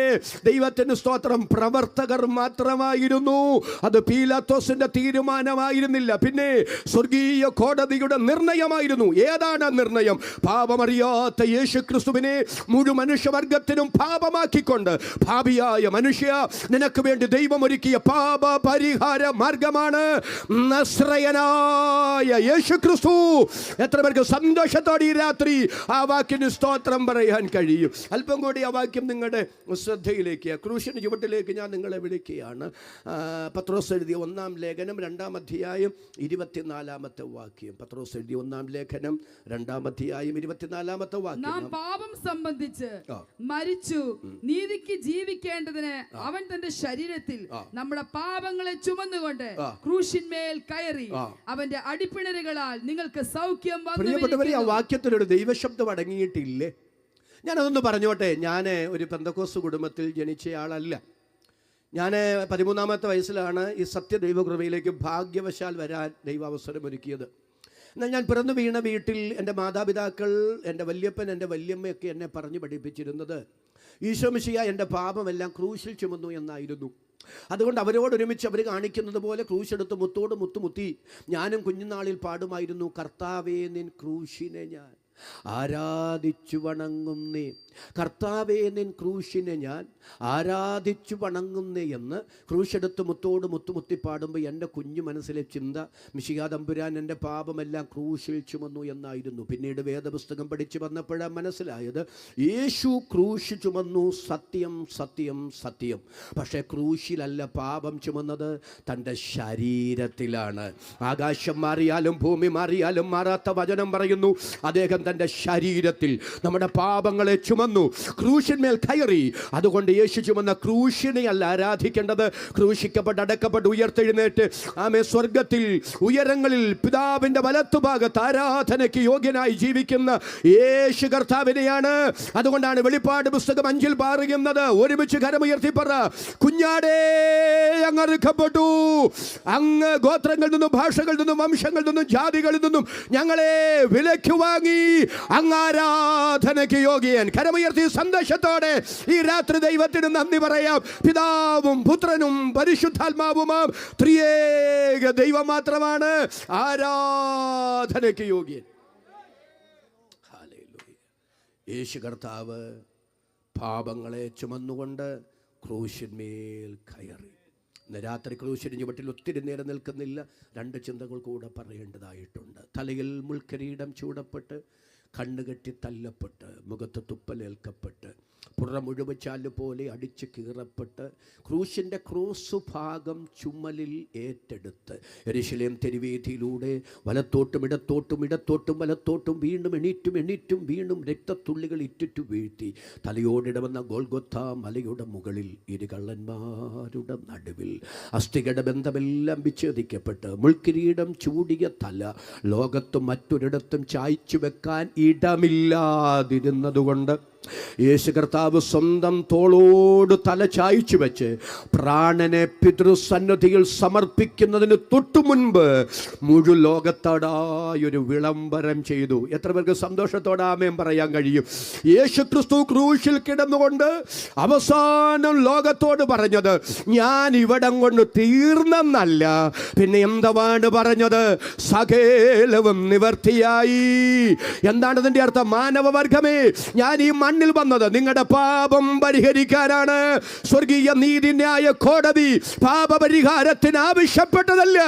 ദൈവത്തിന് സ്തോത്രം, പ്രവർത്തകർ മാത്രമായിരുന്നു. അത് പീലാത്തോസിന്റെ തീരുമാനമായിരുന്നില്ല, പിന്നെ സ്വർഗീയ കോടതിയുടെ നിർണയമായിരുന്നു. ഏതാണ് നിർണയം? പാപമറിയാത്ത യേശു ക്രിസ്തുവിനെ മുഴു മനുഷ്യവർഗത്തിനും പാപമാക്കിക്കൊണ്ട്, ഭാവിയായ മനുഷ്യ, നിനക്ക് വേണ്ടി ദൈവം ഒരുക്കിയ പാപ പരിഹാര മാർഗമാണ് നസ്രയനായ യേശു ക്രിസ്തു. എത്ര പേർക്ക് സന്തോഷത്തോടെ ഈ രാത്രി ആ വാക്കിന് സ്തോത്രം പറയാൻ കഴിയും? അല്പം കൂടി ആ വാക്യം നിങ്ങളുടെ ശ്രദ്ധയിലേക്ക്, ക്രൂശിന് ചുവട്ടിലേക്ക് ഞാൻ നിങ്ങളെ വിളിക്കുകയാണ്. പത്രോസ് പത്രോസ് എഴുതിയ 1-ാം ലേഖനം 2-ാം അധ്യായം 24-ാമത്തെ വാക്യം. പത്രോസ് എഴുതിയ 1-ാം ലേഖനം 2-ാം അധ്യായം 24-ാമത്തെ വാക്യം. നാം പാപം സംബന്ധിച്ച് മരിച്ചു നീതിക്ക് ജീവിക്കേണ്ടതിന് അവൻ തന്റെ ശരീരത്തിൽ നമ്മുടെ പാപങ്ങളെ ചുമന്നുകൊണ്ട് ക്രൂശിന്മേൽ കയറി അവന്റെ അടിപ്പിണരുകളാൽ നിങ്ങൾക്ക് സൗഖ്യം വന്നു. പ്രിയപ്പെട്ടവരെ, ആ വാക്യത്തിലൊരു ദൈവശബ്ദം അടങ്ങിയിട്ടില്ലേ? ഞാനതൊന്ന് പറഞ്ഞോട്ടെ. ഞാൻ ഒരു പെന്തക്കോസ്ത് കുടുംബത്തിൽ ജനിച്ചയാളല്ല. ഞാൻ 13-ാമത്തെ വയസ്സിലാണ് ഈ സത്യദൈവകൃപയിലേക്ക് ഭാഗ്യവശാൽ വരാൻ ദൈവാവസരമൊരുക്കിയത്. എന്നാൽ ഞാൻ പിറന്നു വീണ വീട്ടിൽ എൻ്റെ മാതാപിതാക്കൾ, എൻ്റെ വല്യപ്പൻ, എൻ്റെ വല്യമ്മയൊക്കെ എന്നെ പറഞ്ഞു പഠിപ്പിച്ചിരുന്നത് ഈശോ മിശിഹാ എൻ്റെ പാപമെല്ലാം ക്രൂശിൽ ചുമന്നു എന്നായിരുന്നു. അതുകൊണ്ട് അവരോടൊരുമിച്ച് അവർ കാണിക്കുന്നത് പോലെ ക്രൂശെടുത്ത് മുത്തോട് മുത്തുമുത്തി ഞാനും കുഞ്ഞുനാളിൽ പാടുമായിരുന്നു, കർത്താവേ നിൻ ക്രൂശിനെ ഞാൻ ആരാധിച്ചു വണങ്ങുന്നേ, കർത്താവേ നിൻ ക്രൂശിനെ ഞാൻ ആരാധിച്ചു വണങ്ങുന്നേ എന്ന് ക്രൂശെടുത്ത് മുത്തോട് മുത്തുമുത്തി പാടുമ്പോൾ എൻ്റെ കുഞ്ഞു മനസ്സിലെ ചിന്ത മിശിഹാ തമ്പുരാൻ എൻ്റെ പാപമെല്ലാം ക്രൂശിൽ ചുമന്നു എന്നായിരുന്നു. പിന്നീട് വേദപുസ്തകം പഠിച്ചു വന്നപ്പോഴാണ് മനസ്സിലായത് യേശു ക്രൂശ് ചുമന്നു, സത്യം സത്യം സത്യം. പക്ഷേ ക്രൂശിലല്ല പാപം ചുമന്നത്, തൻ്റെ ശരീരത്തിലാണ്. ആകാശം മാറിയാലും ഭൂമി മാറിയാലും മാറാത്ത വചനം പറയുന്നു, അദ്ദേഹം തൻ്റെ ശരീരത്തിൽ നമ്മുടെ പാപങ്ങളെ ചുമന്നു, ക്രൂശിന്മേൽ കയറി. അതുകൊണ്ട് യേശു ചുമന്ന ക്രൂശിനെ അല്ല ആരാധിക്കേണ്ടത്, ക്രൂശിക്കപ്പെട്ട് അടക്കപ്പെട്ട് ഉയർത്തെഴുന്നേറ്റ് ആമേ സ്വർഗത്തിൽ ഉയരങ്ങളിൽ പിതാവിൻ്റെ വലത്തുഭാഗത്ത് ആരാധനയ്ക്ക് യോഗ്യനായി ജീവിക്കുന്ന യേശു കർത്താവിനെയാണ്. അതുകൊണ്ടാണ് വെളിപ്പാട് പുസ്തകം 5-ൽ പറയുന്നത്, ഒരുമിച്ച് കരമുയർത്തി പറ, കുഞ്ഞാടേ അങ്ങ് അറുക്കപ്പെട്ടു, അങ്ങ് ഗോത്രങ്ങളിൽ നിന്നും ഭാഷകളിൽ നിന്നും വംശങ്ങളിൽ നിന്നും ജാതികളിൽ നിന്നും ഞങ്ങളെ വിലയ്ക്ക് വാങ്ങി, അങ്ങ് ആരാധനയ്ക്ക് യോഗ്യൻ. കരമുയർത്തി സന്തോഷത്തോടെ ഈ രാത്രി ദൈവത്തിന് നന്ദി പറയാം. പിതാവും പുത്രനും പരിശുദ്ധാത്മാവുമാം ത്രിയേക ദൈവം മാത്രമാണ് ആരാധനയ്ക്ക് യോഗ്യൻ. യേശു കർത്താവ് പാപങ്ങളെ ചുമന്നുകൊണ്ട് ക്രൂശിന്മേൽ കയറി. ഇന്ന് രാത്രി ക്രൂശിന് ചുവട്ടിൽ ഒത്തിരി നേരം നിൽക്കുന്നില്ല, 2 ചിന്തകൾ കൂടെ പറയേണ്ടതായിട്ടുണ്ട്. തലയിൽ മുൾക്കിരീടം ചൂടപ്പെട്ട്, കണ്ണുകെട്ടി തല്ലപ്പെട്ട്, മുഖത്ത് തുപ്പലേൽക്കപ്പെട്ട്, പുറമുഴുവച്ചാല് പോലെ അടിച്ച് കീറപ്പെട്ട്, ക്രൂശിൻ്റെ ക്രോസ് ഭാഗം ചുമലിൽ ഏറ്റെടുത്ത് യെരൂശലേം തെരുവീഥിയിലൂടെ വലത്തോട്ടും ഇടത്തോട്ടും ഇടത്തോട്ടും വലത്തോട്ടും വീണ്ടും എണീറ്റും വീണ്ടും രക്തത്തുള്ളികൾ ഇറ്റിറ്റു വീഴ്ത്തി തലയോടിടമെന്ന ഗോൽഗൊത്ത മലയുടെ മുകളിൽ ഇരുകള്ളന്മാരുടെ നടുവിൽ അസ്ഥികളുടെ ബന്ധമെല്ലാം വിച്ഛേദിക്കപ്പെട്ട് മുൾക്കിരീടം ചൂടിയ തല ലോകത്തും മറ്റൊരിടത്തും ചായ്ച്ചു വെക്കാൻ ഇടമില്ലാതിരുന്നതുകൊണ്ട് യേശു കർത്താവ് സ്വന്തം തോളോട് തല ചായ്ച്ചു വെച്ച് പ്രാണനെ പിതൃസന്നിധിയിൽ സമർപ്പിക്കുന്നതിന് തൊട്ടു മുൻപ് മുഴു ലോകത്തോടായൊരു വിളംബരം ചെയ്തു. എത്ര പേർക്ക് സന്തോഷത്തോടെ ആമേൻ പറയാൻ കഴിയും? യേശു ക്രിസ്തു ക്രൂശിൽ കിടന്നുകൊണ്ട് അവസാനം ലോകത്തോട് പറഞ്ഞത് ഞാൻ ഇവിടം കൊണ്ട് തീർന്നെന്നല്ല, പിന്നെ എന്താണ് പറഞ്ഞത്? സകലവും നിവർത്തിയായി. എന്താണ് അതിൻ്റെ അർത്ഥം? മാനവവർഗമേ, ഞാൻ ഈ മണ്ണിൽ വന്നത് നിങ്ങളുടെ പാപം പരിഹരിക്കാനാണ്. സ്വർഗീയ നീതിന്യായ കോടതി പാപപരിഹാരത്തിന് ആവശ്യപ്പെട്ടതല്ല.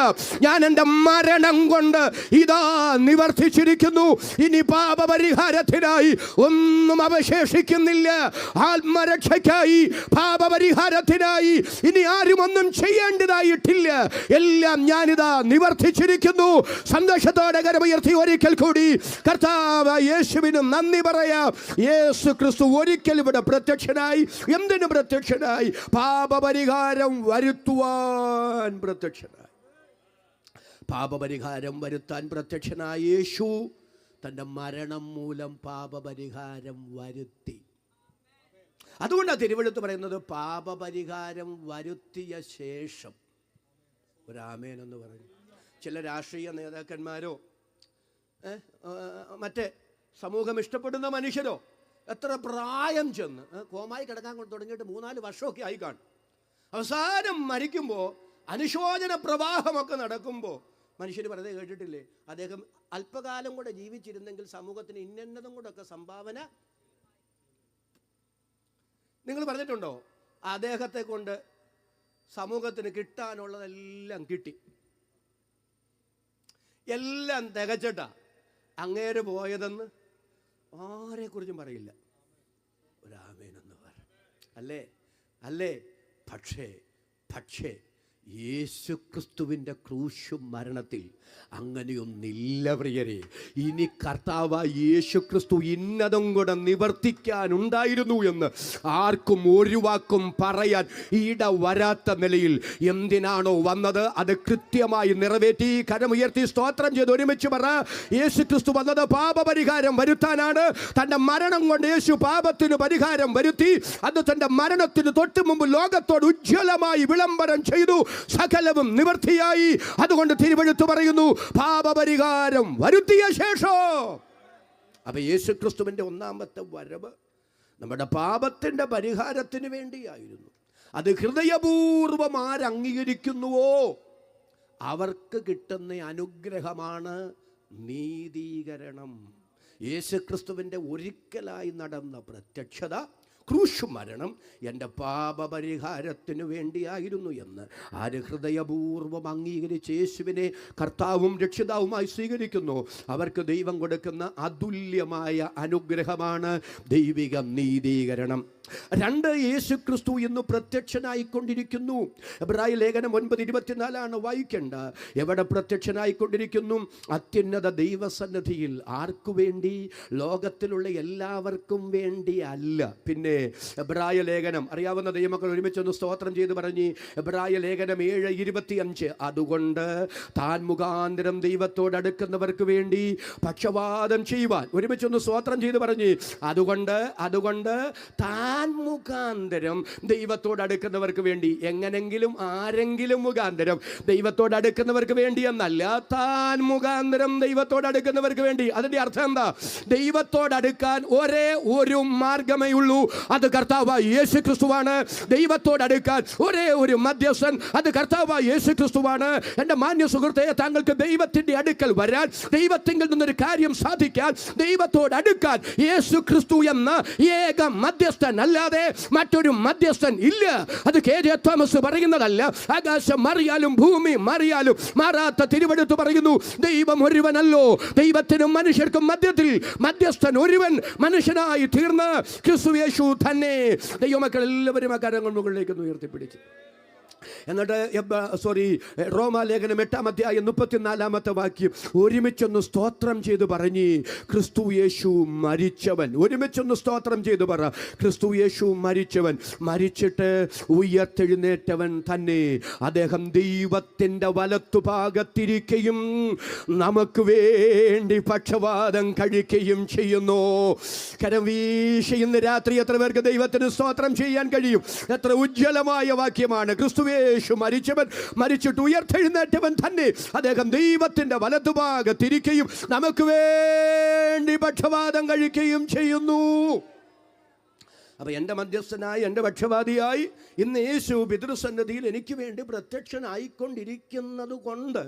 ഞാൻ എൻ്റെ മരണം കൊണ്ട് ഇതാ നിവർത്തിച്ചിരിക്കുന്നു. ഇനി പാപപരിഹാരത്തിനായി ഒന്നും അവശേഷിക്കുന്നില്ല. ആത്മരക്ഷയ്ക്കായി, പാപപരിഹാരത്തിനായി ഇനി ആരും ഒന്നും ചെയ്യേണ്ടതായിട്ടില്ല. എല്ലാം ഞാനിതാ നിവർത്തിച്ചിരിക്കുന്നു. സന്തോഷത്തോടെ കരമുയർത്തി ഒരിക്കൽ കൂടി കർത്താവ് യേശുവിന് നന്ദി പറയാം. യേശു ക്രിസ്തു ഒരിക്കൽ ഇവിടെ പ്രത്യക്ഷനായി. എന്തിനു പ്രത്യക്ഷനായി? പാപപരിഹാരം വരുത്തുവാൻ പ്രത്യക്ഷനായി. പാപപരിഹാരം വരുത്താൻ പ്രത്യക്ഷനായ യേശു തൻ്റെ മരണം മൂലം പാപപരിഹാരം വരുത്തി. അതുകൊണ്ടാണ് തിരുവെഴുത്ത് പറയുന്നത് പാപപരിഹാരം വരുത്തിയ ശേഷം. ഒരാമേനെന്ന് പറഞ്ഞു. ചില രാഷ്ട്രീയ നേതാക്കന്മാരോ മറ്റേ സമൂഹം ഇഷ്ടപ്പെടുന്ന മനുഷ്യരോ എത്ര പ്രായം ചെന്ന് കോമായി കിടക്കാൻ കൊണ്ട് തുടങ്ങിയിട്ട് 3-4 വർഷമൊക്കെ ആയി കാണും. അവസാനം മരിക്കുമ്പോൾ അനുശോചന പ്രവാഹമൊക്കെ നടക്കുമ്പോൾ മനുഷ്യർ വെറുതെ കേട്ടിട്ടില്ലേ, അദ്ദേഹം അല്പകാലം കൂടെ ജീവിച്ചിരുന്നെങ്കിൽ സമൂഹത്തിന് ഇന്നതും കൂടെ ഒക്കെ സംഭാവന. നിങ്ങൾ പറഞ്ഞിട്ടുണ്ടോ അദ്ദേഹത്തെ കൊണ്ട് സമൂഹത്തിന് കിട്ടാനുള്ളതെല്ലാം കിട്ടി, എല്ലാം തികച്ചിട്ടാ അങ്ങേര് പോയതെന്ന് ആരെക്കുറിച്ചും പറയില്ല. ഒരാമേനെന്ന് പറ. അല്ലേ? പക്ഷേ യേശുക്രിസ്തുവിൻ്റെ ക്രൂശ് മരണത്തിൽ അങ്ങനെയൊന്നില്ല പ്രിയരെ. ഇനി കർത്താവായ യേശുക്രിസ്തു ഇന്നതും കൂടെ നിവർത്തിക്കാനുണ്ടായിരുന്നു എന്ന് ആർക്കും ഒരു വാക്കും പറയാൻ ഇട വരാത്ത നിലയിൽ എന്തിനാണോ വന്നത് അത് കൃത്യമായി നിറവേറ്റി. കരമുയർത്തി സ്തോത്രം ചെയ്ത് ഒരുമിച്ച് പറ. യേശുക്രിസ്തു വന്നത് പാപപരിഹാരം വരുത്താനാണ്. തൻ്റെ മരണം കൊണ്ട് യേശു പാപത്തിന് പരിഹാരം വരുത്തി. അത് തൻ്റെ മരണത്തിന് തൊട്ട് മുമ്പ് ലോകത്തോട് ഉജ്ജ്വലമായി വിളംബരം ചെയ്തു. സകലവും നിവർത്തിയായി. അതുകൊണ്ട് തിരുവെഴുത്ത് പറയുന്നു, പാപപരിഹാരം വരുത്തിയ ശേഷം. അപ്പൊ യേശുക്രിസ്തുവിന്റെ ഒന്നാമത്തെ വരവ് നമ്മുടെ പാപത്തിന്റെ പരിഹാരത്തിന് വേണ്ടിയായിരുന്നു. അത് ഹൃദയപൂർവ്വം ആരംഗീകരിക്കുന്നുവോ അവർക്ക് കിട്ടുന്ന അനുഗ്രഹമാണ് നീതീകരണം. യേശുക്രിസ്തുവിന്റെ ഒരിക്കലായി നടന്ന പ്രത്യക്ഷത, ക്രൂശ് മരണം എൻ്റെ പാപപരിഹാരത്തിന് വേണ്ടിയായിരുന്നു എന്ന് ആര് ഹൃദയപൂർവ്വം അംഗീകരിച്ച് യേശുവിനെ കർത്താവും രക്ഷിതാവുമായി സ്വീകരിക്കുന്നു അവർക്ക് ദൈവം കൊടുക്കുന്ന അതുല്യമായ അനുഗ്രഹമാണ് ദൈവിക നീതീകരണം. 2, യേശുക്രിസ്തു ഇന്ന് പ്രത്യക്ഷനായിക്കൊണ്ടിരിക്കുന്നു. എബ്രായ ലേഖനം 9:24 വായിക്കേണ്ട. എവിടെ പ്രത്യക്ഷനായിക്കൊണ്ടിരിക്കുന്നു? അത്യുന്നത ദൈവസന്നിധിയിൽ. ആർക്കു വേണ്ടി? ലോകത്തിലുള്ള എല്ലാവർക്കും വേണ്ടി അല്ല. പിന്നെ എബ്രായ ലേഖനം അറിയാവുന്ന ദൈവമക്കൾ ഒരുമിച്ചൊന്ന് സ്തോത്രം ചെയ്ത് പറഞ്ഞ്. എബ്രായ ലേഖനം 7:25 അതുകൊണ്ട് താൻ മുഖാന്തരം ദൈവത്തോട് അടുക്കുന്നവർക്ക് വേണ്ടി പക്ഷവാദം ചെയ്യുവാൻ. ഒരുമിച്ചൊന്ന് സ്തോത്രം ചെയ്ത് പറഞ്ഞ്. അതുകൊണ്ട് താൻ മുഖാന്തരം ദൈവത്തോട് അടുക്കുന്നവർക്ക് വേണ്ടി. എങ്ങനെങ്കിലും ആരെങ്കിലും മുഖാന്തരം ദൈവത്തോട് അടുക്കുന്നവർക്ക് വേണ്ടി എന്നല്ല, താൻ മുഖാന്തരം ദൈവത്തോട് അടുക്കുന്നവർക്ക് വേണ്ടി. അതിന്റെ അർത്ഥം എന്താ? ദൈവത്തോട് അടുക്കാൻ ഒരേ ഒരു മാർഗമേ ഉള്ളൂ, അത് കർത്താവായ യേശുക്രിസ്തുവാണ്. ദൈവത്തോട് അടുക്കാൻ ഒരേ ഒരു മധ്യസ്ഥൻ, അത് കർത്താവായ യേശുക്രിസ്തുവാണ്. എൻ്റെ മാന്യ സുഹൃത്തെ, താങ്കൾക്ക് ദൈവത്തിന്റെ അടുക്കൽ വരാൻ, ദൈവത്തിങ്കിൽ നിന്നൊരു കാര്യം സാധിക്കാൻ, ദൈവത്തോട് അടുക്കാൻ യേശുക്രിസ്തു എന്ന ഏക മധ്യസ്ഥൻ അല്ലാതെ മറ്റൊരു മധ്യസ്ഥൻ ഇല്ല. അത് കെ.ജെ. തോമസ് പറയുന്നതല്ല. ആകാശം മാറിയാലും ഭൂമി മാറിയാലും മാറാത്ത തിരുവെഴുത്ത് പറയുന്നു, ദൈവം ഒരുവനല്ലോ, ദൈവത്തിനും മനുഷ്യർക്കും മധ്യത്തിൽ മധ്യസ്ഥൻ ഒരുവൻ മനുഷ്യനായി തീർന്ന് ക്രിസ്തു യേശു തന്നെ. ദൈവമക്കൾ എല്ലാവരും ആ കരങ്ങൾ മുകളിലേക്ക് ഉയർത്തിപ്പിടിച്ചു. എന്നിട്ട് റോമാലേഖനം 8:34 വാക്യം ഒരുമിച്ചൊന്ന് സ്തോത്രം ചെയ്ത് പറഞ്ഞ്. ക്രിസ്തു യേശു മരിച്ചവൻ. ഒരുമിച്ചൊന്ന് സ്തോത്രം ചെയ്ത് പറ. ക്രിസ്തു യേശു മരിച്ചവൻ, മരിച്ചിട്ട് ഉയർത്തെഴുന്നേറ്റവൻ തന്നെ. അദ്ദേഹം ദൈവത്തിൻ്റെ വലത്തുഭാഗത്തിരിക്കുകയും നമുക്ക് വേണ്ടി പക്ഷവാദം കഴിക്കുകയും ചെയ്യുന്നു. കരം വീശി ഇന്ന് രാത്രി എത്ര പേർക്ക് ദൈവത്തിന് സ്തോത്രം ചെയ്യാൻ കഴിയും? എത്ര ഉജ്ജ്വലമായ വാക്യമാണ്. ക്രിസ്തു യേശു മരിച്ചവൻ, മരിച്ചിട്ട് ഉയർത്തെഴുന്നേറ്റവൻ തന്നെ. അദ്ദേഹം ദൈവത്തിന്റെ വലതുഭാഗത്തിരിക്കുകയും നമുക്ക് വേണ്ടി പക്ഷവാദം കഴിക്കുകയും ചെയ്യുന്നു. അപ്പൊ എൻ്റെ മധ്യസ്ഥനായി, എൻ്റെ പക്ഷവാദിയായി ഇന്ന് യേശു പിതൃസന്നിധിയിൽ എനിക്ക് വേണ്ടി പ്രത്യക്ഷനായിക്കൊണ്ടിരിക്കുന്നത് കൊണ്ട്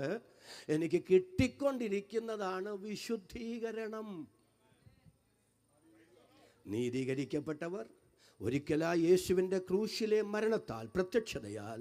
എനിക്ക് കിട്ടിക്കൊണ്ടിരിക്കുന്നതാണ് വിശുദ്ധീകരണം. നീതീകരിക്കപ്പെട്ടവർ ഒരിക്കലായി യേശുവിൻ്റെ ക്രൂശിലെ മരണത്താൽ, പ്രത്യക്ഷതയാൽ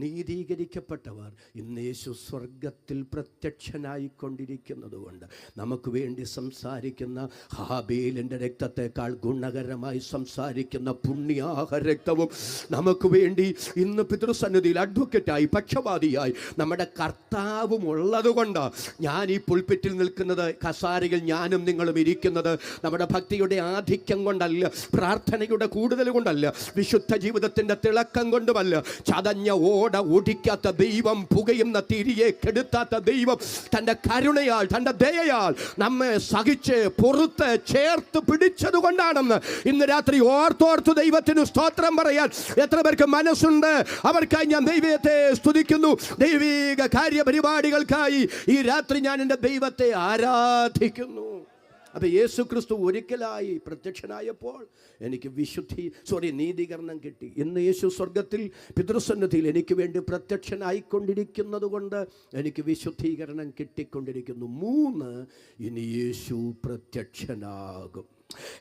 നീതീകരിക്കപ്പെട്ടവർ ഇന്ന് യേശു സ്വർഗത്തിൽ പ്രത്യക്ഷനായിക്കൊണ്ടിരിക്കുന്നത് കൊണ്ട് നമുക്ക് വേണ്ടി സംസാരിക്കുന്ന ഹാബേലിൻ്റെ രക്തത്തെക്കാൾ ഗുണകരമായി സംസാരിക്കുന്ന പുണ്യാഹ രക്തവും നമുക്ക് വേണ്ടി ഇന്ന് പിതൃസന്നിധിയിൽ അഡ്വക്കറ്റായി, പക്ഷപാതിയായി നമ്മുടെ കർത്താവും ഉള്ളത് കൊണ്ട് ഞാൻ ഈ പുൾപിറ്റിൽ നിൽക്കുന്നത്, കസാരയിൽ ഞാനും നിങ്ങളും ഇരിക്കുന്നത് നമ്മുടെ ഭക്തിയുടെ ആധിക്യം കൊണ്ടല്ല, പ്രാർത്ഥനയുടെ കൂടുതൽ കൊണ്ടല്ല, വിശുദ്ധ ജീവിതത്തിന്റെ തിളക്കം കൊണ്ടുമല്ല. ചതഞ്ഞ ഓട ഓടിക്കാത്ത ദൈവം, പുകയുന്ന തിരിയെ കെടുത്താത്ത ദൈവം തൻ്റെ കരുണയാൽ, തൻ്റെ ദയയാൽ നമ്മെ സഹിച്ച് പുറത്ത് ചേർത്ത് പിടിച്ചത് കൊണ്ടാണെന്ന് ഇന്ന് രാത്രി ഓർത്തോർത്ത് ദൈവത്തിന് സ്തോത്രം പറയാൻ എത്ര പേർക്ക് മനസ്സുണ്ട്? അവർക്കായി ഞാൻ ദൈവത്തെ സ്തുതിക്കുന്നു. ദൈവിക കാര്യപരിപാടികൾക്കായി ഈ രാത്രി ഞാൻ എൻ്റെ ദൈവത്തെ ആരാധിക്കുന്നു. അപ്പോൾ യേശു ക്രിസ്തു ഒരിക്കലായി പ്രത്യക്ഷനായപ്പോൾ എനിക്ക് നീതീകരണം കിട്ടി. ഇന്ന് യേശു സ്വർഗത്തിൽ പിതൃസന്നിധിയിൽ എനിക്ക് വേണ്ടി പ്രത്യക്ഷനായിക്കൊണ്ടിരിക്കുന്നത് കൊണ്ട് എനിക്ക് വിശുദ്ധീകരണം കിട്ടിക്കൊണ്ടിരിക്കുന്നു. 3, ഇനി യേശു പ്രത്യക്ഷനാകും.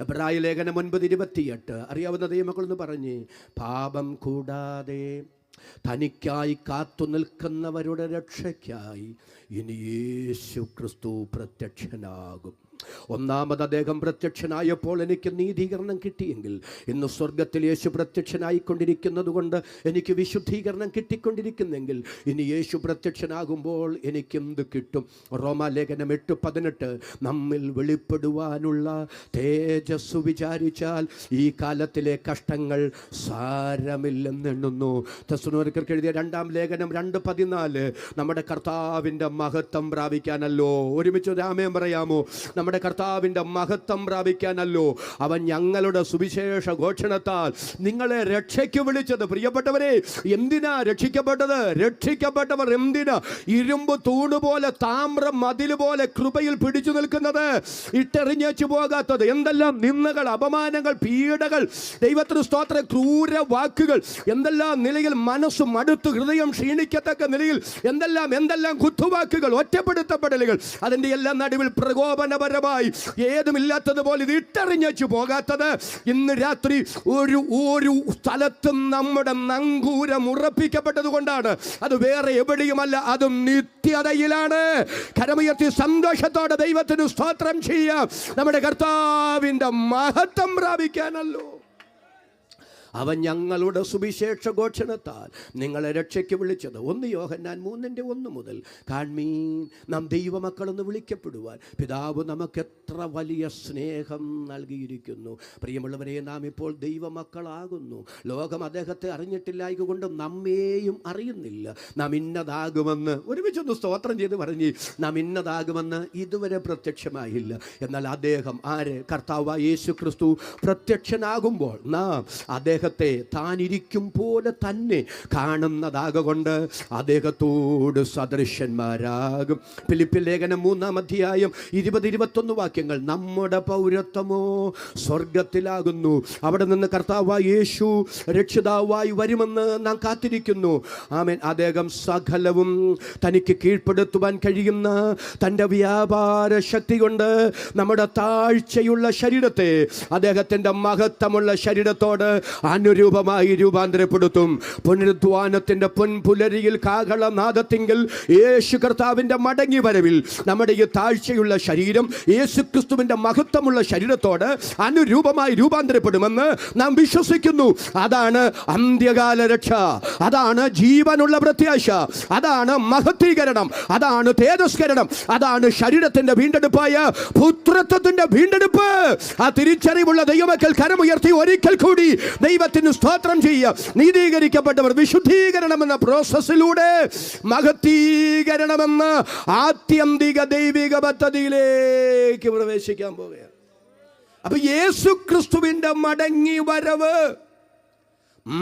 എബ്രായ ലേഖനം 9:28 അറിയാവുന്ന ദൈവമക്കളെന്ന് പറഞ്ഞ്. പാപം കൂടാതെ തനിക്കായി കാത്തു നിൽക്കുന്നവരുടെ രക്ഷയ്ക്കായി ഇനി യേശു ക്രിസ്തു പ്രത്യക്ഷനാകും. ഒന്നാമത് അദ്ദേഹം പ്രത്യക്ഷനായപ്പോൾ എനിക്ക് നീതീകരണം കിട്ടിയെങ്കിൽ ഇന്ന് സ്വർഗത്തിൽ യേശു പ്രത്യക്ഷനായിക്കൊണ്ടിരിക്കുന്നത് കൊണ്ട് എനിക്ക് വിശുദ്ധീകരണം കിട്ടിക്കൊണ്ടിരിക്കുന്നെങ്കിൽ ഇനി യേശു പ്രത്യക്ഷനാകുമ്പോൾ എനിക്കെന്ത് കിട്ടും? റോമാലേഖനം 8:18 നമ്മിൽ വെളിപ്പെടുവാനുള്ള തേജസ്സു വിചാരിച്ചാൽ ഈ കാലത്തിലെ കഷ്ടങ്ങൾ സാരമില്ലെന്നെണ്ണുന്നു. തെസ്സലോനിക്കർക്ക് എഴുതിയ 2-ാം ലേഖനം 2:14 നമ്മുടെ കർത്താവിൻ്റെ മഹത്വം പ്രാപിക്കാനല്ലോ. ഒരുമിച്ച് ആമേൻ പറയാമോ? നമ്മുടെ കർത്താവിൻ്റെ മഹത്വം പ്രാപിക്കാനല്ലോ അവൻ ഞങ്ങളുടെ സുവിശേഷ ഘോഷണത്താൽ നിങ്ങളെ രക്ഷയ്ക്ക് വിളിച്ചത്. പ്രിയപ്പെട്ടവരെ, എന്തിനാ രക്ഷിക്കപ്പെട്ടത്? രക്ഷിക്കപ്പെട്ടവർ എന്തിനാ ഇരുമ്പ് തൂണുപോലെ താമ്രം മതിൽ പോലെ കൃപയിൽ പിടിച്ചു നിൽക്കുന്നത്, ഇട്ടെറിഞ്ഞു പോകാത്തത്? എന്തെല്ലാം നിന്ദകൾ, അപമാനങ്ങൾ, പീഡകൾ, ദൈവത്തിന് സ്തോത്രം, ക്രൂര വാക്കുകൾ, എന്തെല്ലാം നിലയിൽ മനസ്സ് മടുത്തു ഹൃദയം ക്ഷീണിക്കത്തക്ക നിലയിൽ എന്തെല്ലാം കുത്തുവാക്കുകൾ, ഒറ്റപ്പെടുത്തപ്പെടലുകൾ, അതിൻ്റെ എല്ലാം നടുവിൽ പ്രകോപനപരമായി ഏതുമില്ലാത്തതുപോലെ ഇത് ഇട്ടെറിഞ്ഞു പോകാത്തത് ഇന്ന് രാത്രി ഒരു സ്ഥലത്തും നമ്മുടെ നങ്കൂരം ഉറപ്പിക്കപ്പെട്ടത് കൊണ്ടാണ്. അത് വേറെ എവിടെയുമല്ല, അതും നിത്യതയിലാണ്. കരമുയർത്തി സന്തോഷത്തോടെ ദൈവത്തിന് സ്തോത്രം ചെയ്യാം. നമ്മുടെ കർത്താവിൻ്റെ മഹത്വം പ്രാപിക്കാനല്ലോ അവൻ ഞങ്ങളുടെ സുവിശേഷ ഘോഷണത്താൽ നിങ്ങളെ രക്ഷയ്ക്ക് വിളിച്ചത്. 1 യോഹന്നാൻ 3:1 മുതൽ കാൺമീൻ, നാം ദൈവമക്കളെന്ന് വിളിക്കപ്പെടുവാൻ പിതാവ് നമുക്ക് എത്ര വലിയ സ്നേഹം നൽകിയിരിക്കുന്നു. പ്രിയമുള്ളവരെ, നാം ഇപ്പോൾ ദൈവമക്കളാകുന്നു. ലോകം അദ്ദേഹത്തെ അറിഞ്ഞിട്ടില്ലായതുകൊണ്ട് നമ്മെയും അറിയുന്നില്ല. നാം ഇന്നതാകുമെന്ന് ഒരുമിച്ചൊന്ന് സ്തോത്രം ചെയ്ത് പറഞ്ഞ്, നാം ഇന്നതാകുമെന്ന് ഇതുവരെ പ്രത്യക്ഷമായില്ല. എന്നാൽ അദ്ദേഹം ആര്? കർത്താവായ യേശു ക്രിസ്തു പ്രത്യക്ഷനാകുമ്പോൾ നാം അദ്ദേഹത്തെ താനിരിക്കും പോലെ തന്നെ കാണുന്നതാകൊണ്ട് അദ്ദേഹത്തോട് സദൃശന്മാരാകും. ഫിലിപ്പിയർ ലേഖനം 3-ാം അധ്യായം 20-21 വാക്യങ്ങൾ. നമ്മുടെ പൗരത്വമോ സ്വർഗത്തിലാകുന്നു. അവിടെ നിന്ന് കർത്താവായ യേശു രക്ഷിതാവായി വരുമെന്ന് നാം കാത്തിരിക്കുന്നു. ആമേൻ. അദ്ദേഹം സകലവും തനിക്ക് കീഴ്പ്പെടുത്തുവാൻ കഴിയുന്ന തൻ്റെ വ്യാപാര ശക്തി കൊണ്ട് നമ്മുടെ താഴ്ചയുള്ള ശരീരത്തെ അദ്ദേഹത്തിൻ്റെ മഹത്വമുള്ള ശരീരത്തോട് അനുരൂപമായി രൂപാന്തരപ്പെടുത്തും. പുനരുദ്ധാനത്തിന്റെ പൊൻപുലരിയിൽ കാഹളനാദത്തിങ്കിൽ യേശു കർത്താവിന്റെ മടങ്ങി വരവിൽ നമ്മുടെ ഈ താഴ്ചയുള്ള ശരീരം യേശു ക്രിസ്തുവിന്റെ മഹത്വമുള്ള ശരീരത്തോട് അനുരൂപമായി രൂപാന്തരപ്പെടുമെന്ന് നാം വിശ്വസിക്കുന്നു. അതാണ് അന്ത്യകാല രക്ഷ, അതാണ് ജീവനുള്ള പ്രത്യാശ, അതാണ് മഹത്വീകരണം, അതാണ് തേജസ്കരണം, അതാണ് ശരീരത്തിന്റെ വീണ്ടെടുപ്പായ പുത്രത്വത്തിന്റെ വീണ്ടെടുപ്പ്. ആ തിരിച്ചറിവുള്ള ദൈവമക്കൾ കരമുയർത്തി ഒരിക്കൽ കൂടി ദൈവത്തിന് സ്തോത്രം ചെയ്യുക. നീതീകരിക്കപ്പെട്ടവർ വിശുദ്ധീകരണമെന്ന പ്രോസസ്സിലൂടെ മഹത്വീകരണമെന്ന ആത്യന്തിക ദൈവിക പദ്ധതിയിലേക്ക് പ്രവേശിക്കാൻ പോവുകയാണ്. അപ്പൊ യേശു ക്രിസ്തുവിന്റെ മടങ്ങി വരവ്,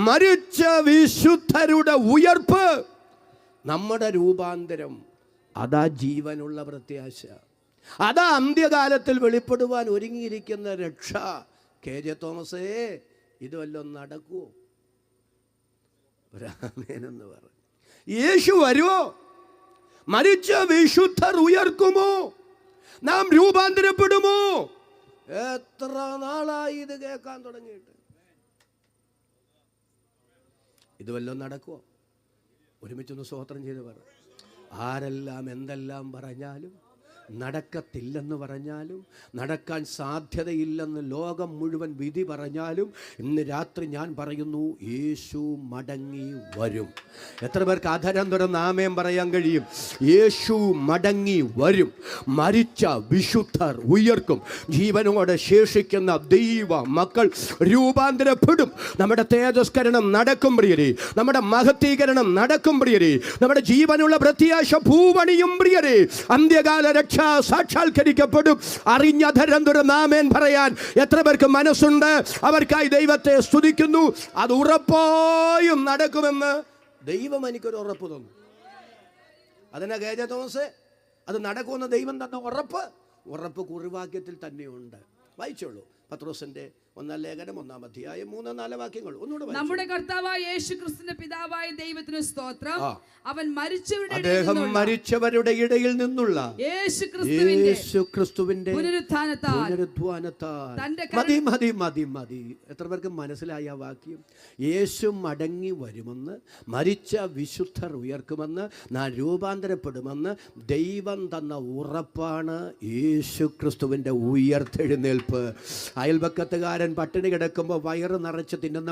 മരിച്ച വിശുദ്ധരുടെ ഉയർപ്പ്, നമ്മുടെ രൂപാന്തരം, അതാ ജീവനുള്ള പ്രത്യാശ, അതാ അന്ത്യകാലത്തിൽ വെളിപ്പെടുവാൻ ഒരുങ്ങിയിരിക്കുന്ന രക്ഷ. KJ തോമസേ, ഇത് വല്ലതും നടക്കുമോ? രാമേനെന്ന് പറഞ്ഞു. യേശു വരുമോ? മരിച്ച വിശുദ്ധർ ഉയർക്കുമോ? നാം രൂപാന്തരപ്പെടുമോ? എത്ര നാളായി ഇത് കേൾക്കാൻ തുടങ്ങിയിട്ട്. ഇത് വല്ലതും നടക്കുമോ? ഒരുമിച്ചൊന്ന് സ്തോത്രം ചെയ്ത് പറ. ആരെല്ലാം എന്തെല്ലാം പറഞ്ഞാലും, നടക്കത്തില്ലെന്ന് പറഞ്ഞാലും, നടക്കാൻ സാധ്യതയില്ലെന്ന് ലോകം മുഴുവൻ വിധി പറഞ്ഞാലും, ഇന്ന് രാത്രി ഞാൻ പറയുന്നു, യേശു മടങ്ങി വരും. എത്ര പേർക്ക് അധരം തുറന്ന് ആമേൻ പറയാൻ കഴിയും? യേശു മടങ്ങി വരും. മരിച്ച വിശുദ്ധർ ഉയർക്കും. ജീവനോടെ ശേഷിക്കുന്ന ദൈവ മക്കൾ രൂപാന്തരപ്പെടും. നമ്മുടെ തേജസ്കരണം നടക്കും പ്രിയരെ, നമ്മുടെ മഹത്വീകരണം നടക്കും പ്രിയരെ, നമ്മുടെ ജീവനുള്ള പ്രത്യാശ ഭൂവണിയും പ്രിയരെ. അന്ത്യകാല രക്ഷ സാക്ഷാത്കരിക്കപ്പെടും. അറിഞ്ഞധരം തുറന്ന് ആമേൻ പറയാൻ എത്ര പേർക്ക് മനസ്സുണ്ട്? അവർക്കായി ദൈവത്തെ സ്തുതിക്കുന്നു. അത് ഉറപ്പായും നടക്കുമെന്ന് ദൈവം എനിക്കൊരു ഉറപ്പ് തന്നു. അതിനാ KJ തോമസ്, അത് നടക്കുമെന്ന് ദൈവം തന്ന ഉറപ്പ് കുറിവാക്യത്തിൽ തന്നെയുണ്ട്. വായിച്ചോളൂ. പത്രോസിൻ്റെ ഒന്നാം ലേഖനം 1-ാം അധ്യായം 3-4 വാക്യങ്ങൾ ഒന്നുകൂടെ വായിച്ചു. നമ്മുടെ കർത്താവായ യേശുക്രിസ്തുവിന്റെ പിതാവായ ദൈവത്തിന് സ്തോത്രം. അവൻ മരിച്ചവരുടെ ഇടയിൽ നിന്നുള്ള യേശുക്രിസ്തുവിന്റെ പുനരുത്ഥാനത്താൽ മതി. എത്ര പേർക്ക് മനസ്സിലായ വാക്യം? യേശു മടങ്ങി വരുമെന്ന്, മരിച്ച വിശുദ്ധർ ഉയർക്കുമെന്ന്, നാം രൂപാന്തരപ്പെടുമെന്ന് ദൈവം തന്ന ഉറപ്പാണ് യേശുക്രിസ്തുവിന്റെ ഉയർത്തെഴുന്നേൽപ്പ്. അയൽപക്കത്തുകാരൻ പട്ടിണി കിടക്കുമ്പോൾ വയറ് നിറച്ച് തിന്നുന്ന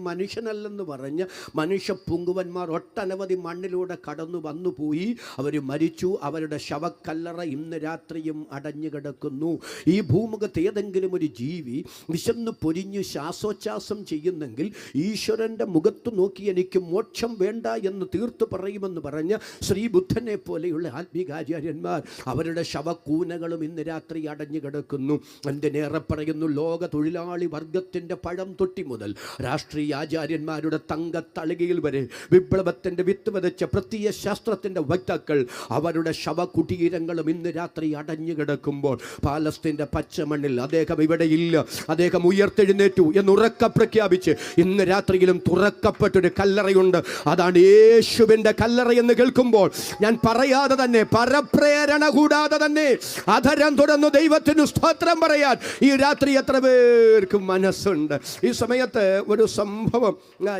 മനുഷ്യനല്ലെന്ന് പറഞ്ഞ് മനുഷ്യ പുങ്കുവന്മാർ ഒട്ടനവധി മണ്ണിലൂടെ കടന്നു വന്നുപോയി. അവർ മരിച്ചു. അവരുടെ ശവക്കല്ലറ ഇന്ന് രാത്രിയും അടഞ്ഞു കിടക്കുന്നു. ഈ ഭൂമുഖത്ത് ഏതെങ്കിലും ഒരു ജീവി വിശന്ന് പൊരിഞ്ഞു ശ്വാസോച്ഛ്വാസം ചെയ്യുന്നെങ്കിൽ ഈശ്വരൻ്റെ മുഖത്ത് നോക്കി എനിക്ക് മോക്ഷം വേണ്ട എന്ന് തീർത്തു പറയുമെന്ന് പറഞ്ഞ് ശ്രീബുദ്ധനെ പോലെയുള്ള ആത്മീകാചാര്യന്മാർ അവരുടെ ശവക്കൂനകളും ഇന്ന് രാത്രി അടഞ്ഞു കിടക്കുന്നു. എന്തിനേറെ പറയുന്നു, ലോക തൊഴിലാളി വർഗത്തിൻ്റെ പഴം തൊട്ടി മുതൽ രാഷ്ട്രീയ ആചാര്യന്മാരുടെ തങ്കത്തളികയിൽ വരെ വിപ്ലവത്തിൻ്റെ വിത്ത് വിതച്ച പ്രത്യയ ശാസ്ത്രത്തിൻ്റെ വക്താക്കൾ അവരുടെ ശവകുടീരങ്ങളും ഇന്ന് രാത്രി അടഞ്ഞു കിടക്കുമ്പോൾ പാലസ്തീൻ്റെ പച്ചമണ്ണിൽ അദ്ദേഹം ഇവിടെയില്ല, അദ്ദേഹം ഉയർത്തെഴുന്നേറ്റു എന്നുറക്ക പ്രഖ്യാപിച്ച് ഇന്ന് രാത്രിയിലും തുറക്കപ്പെട്ടൊരു കല്ലറയുണ്ട്. അതാണ് യേശുവിൻ്റെ കല്ലറ എന്ന് കേൾക്കുമ്പോൾ ഞാൻ പറയാതെ തന്നെ, പരപ്രേരണ കൂടാതെ തന്നെ അധരം തുറന്നു ദൈവത്തിന് സ്തോത്രം പറയാൻ ഈ രാത്രി എത്ര പേർക്ക് മനസ്സുണ്ട്? ഈ സമയത്ത് ഒരു സംഭവം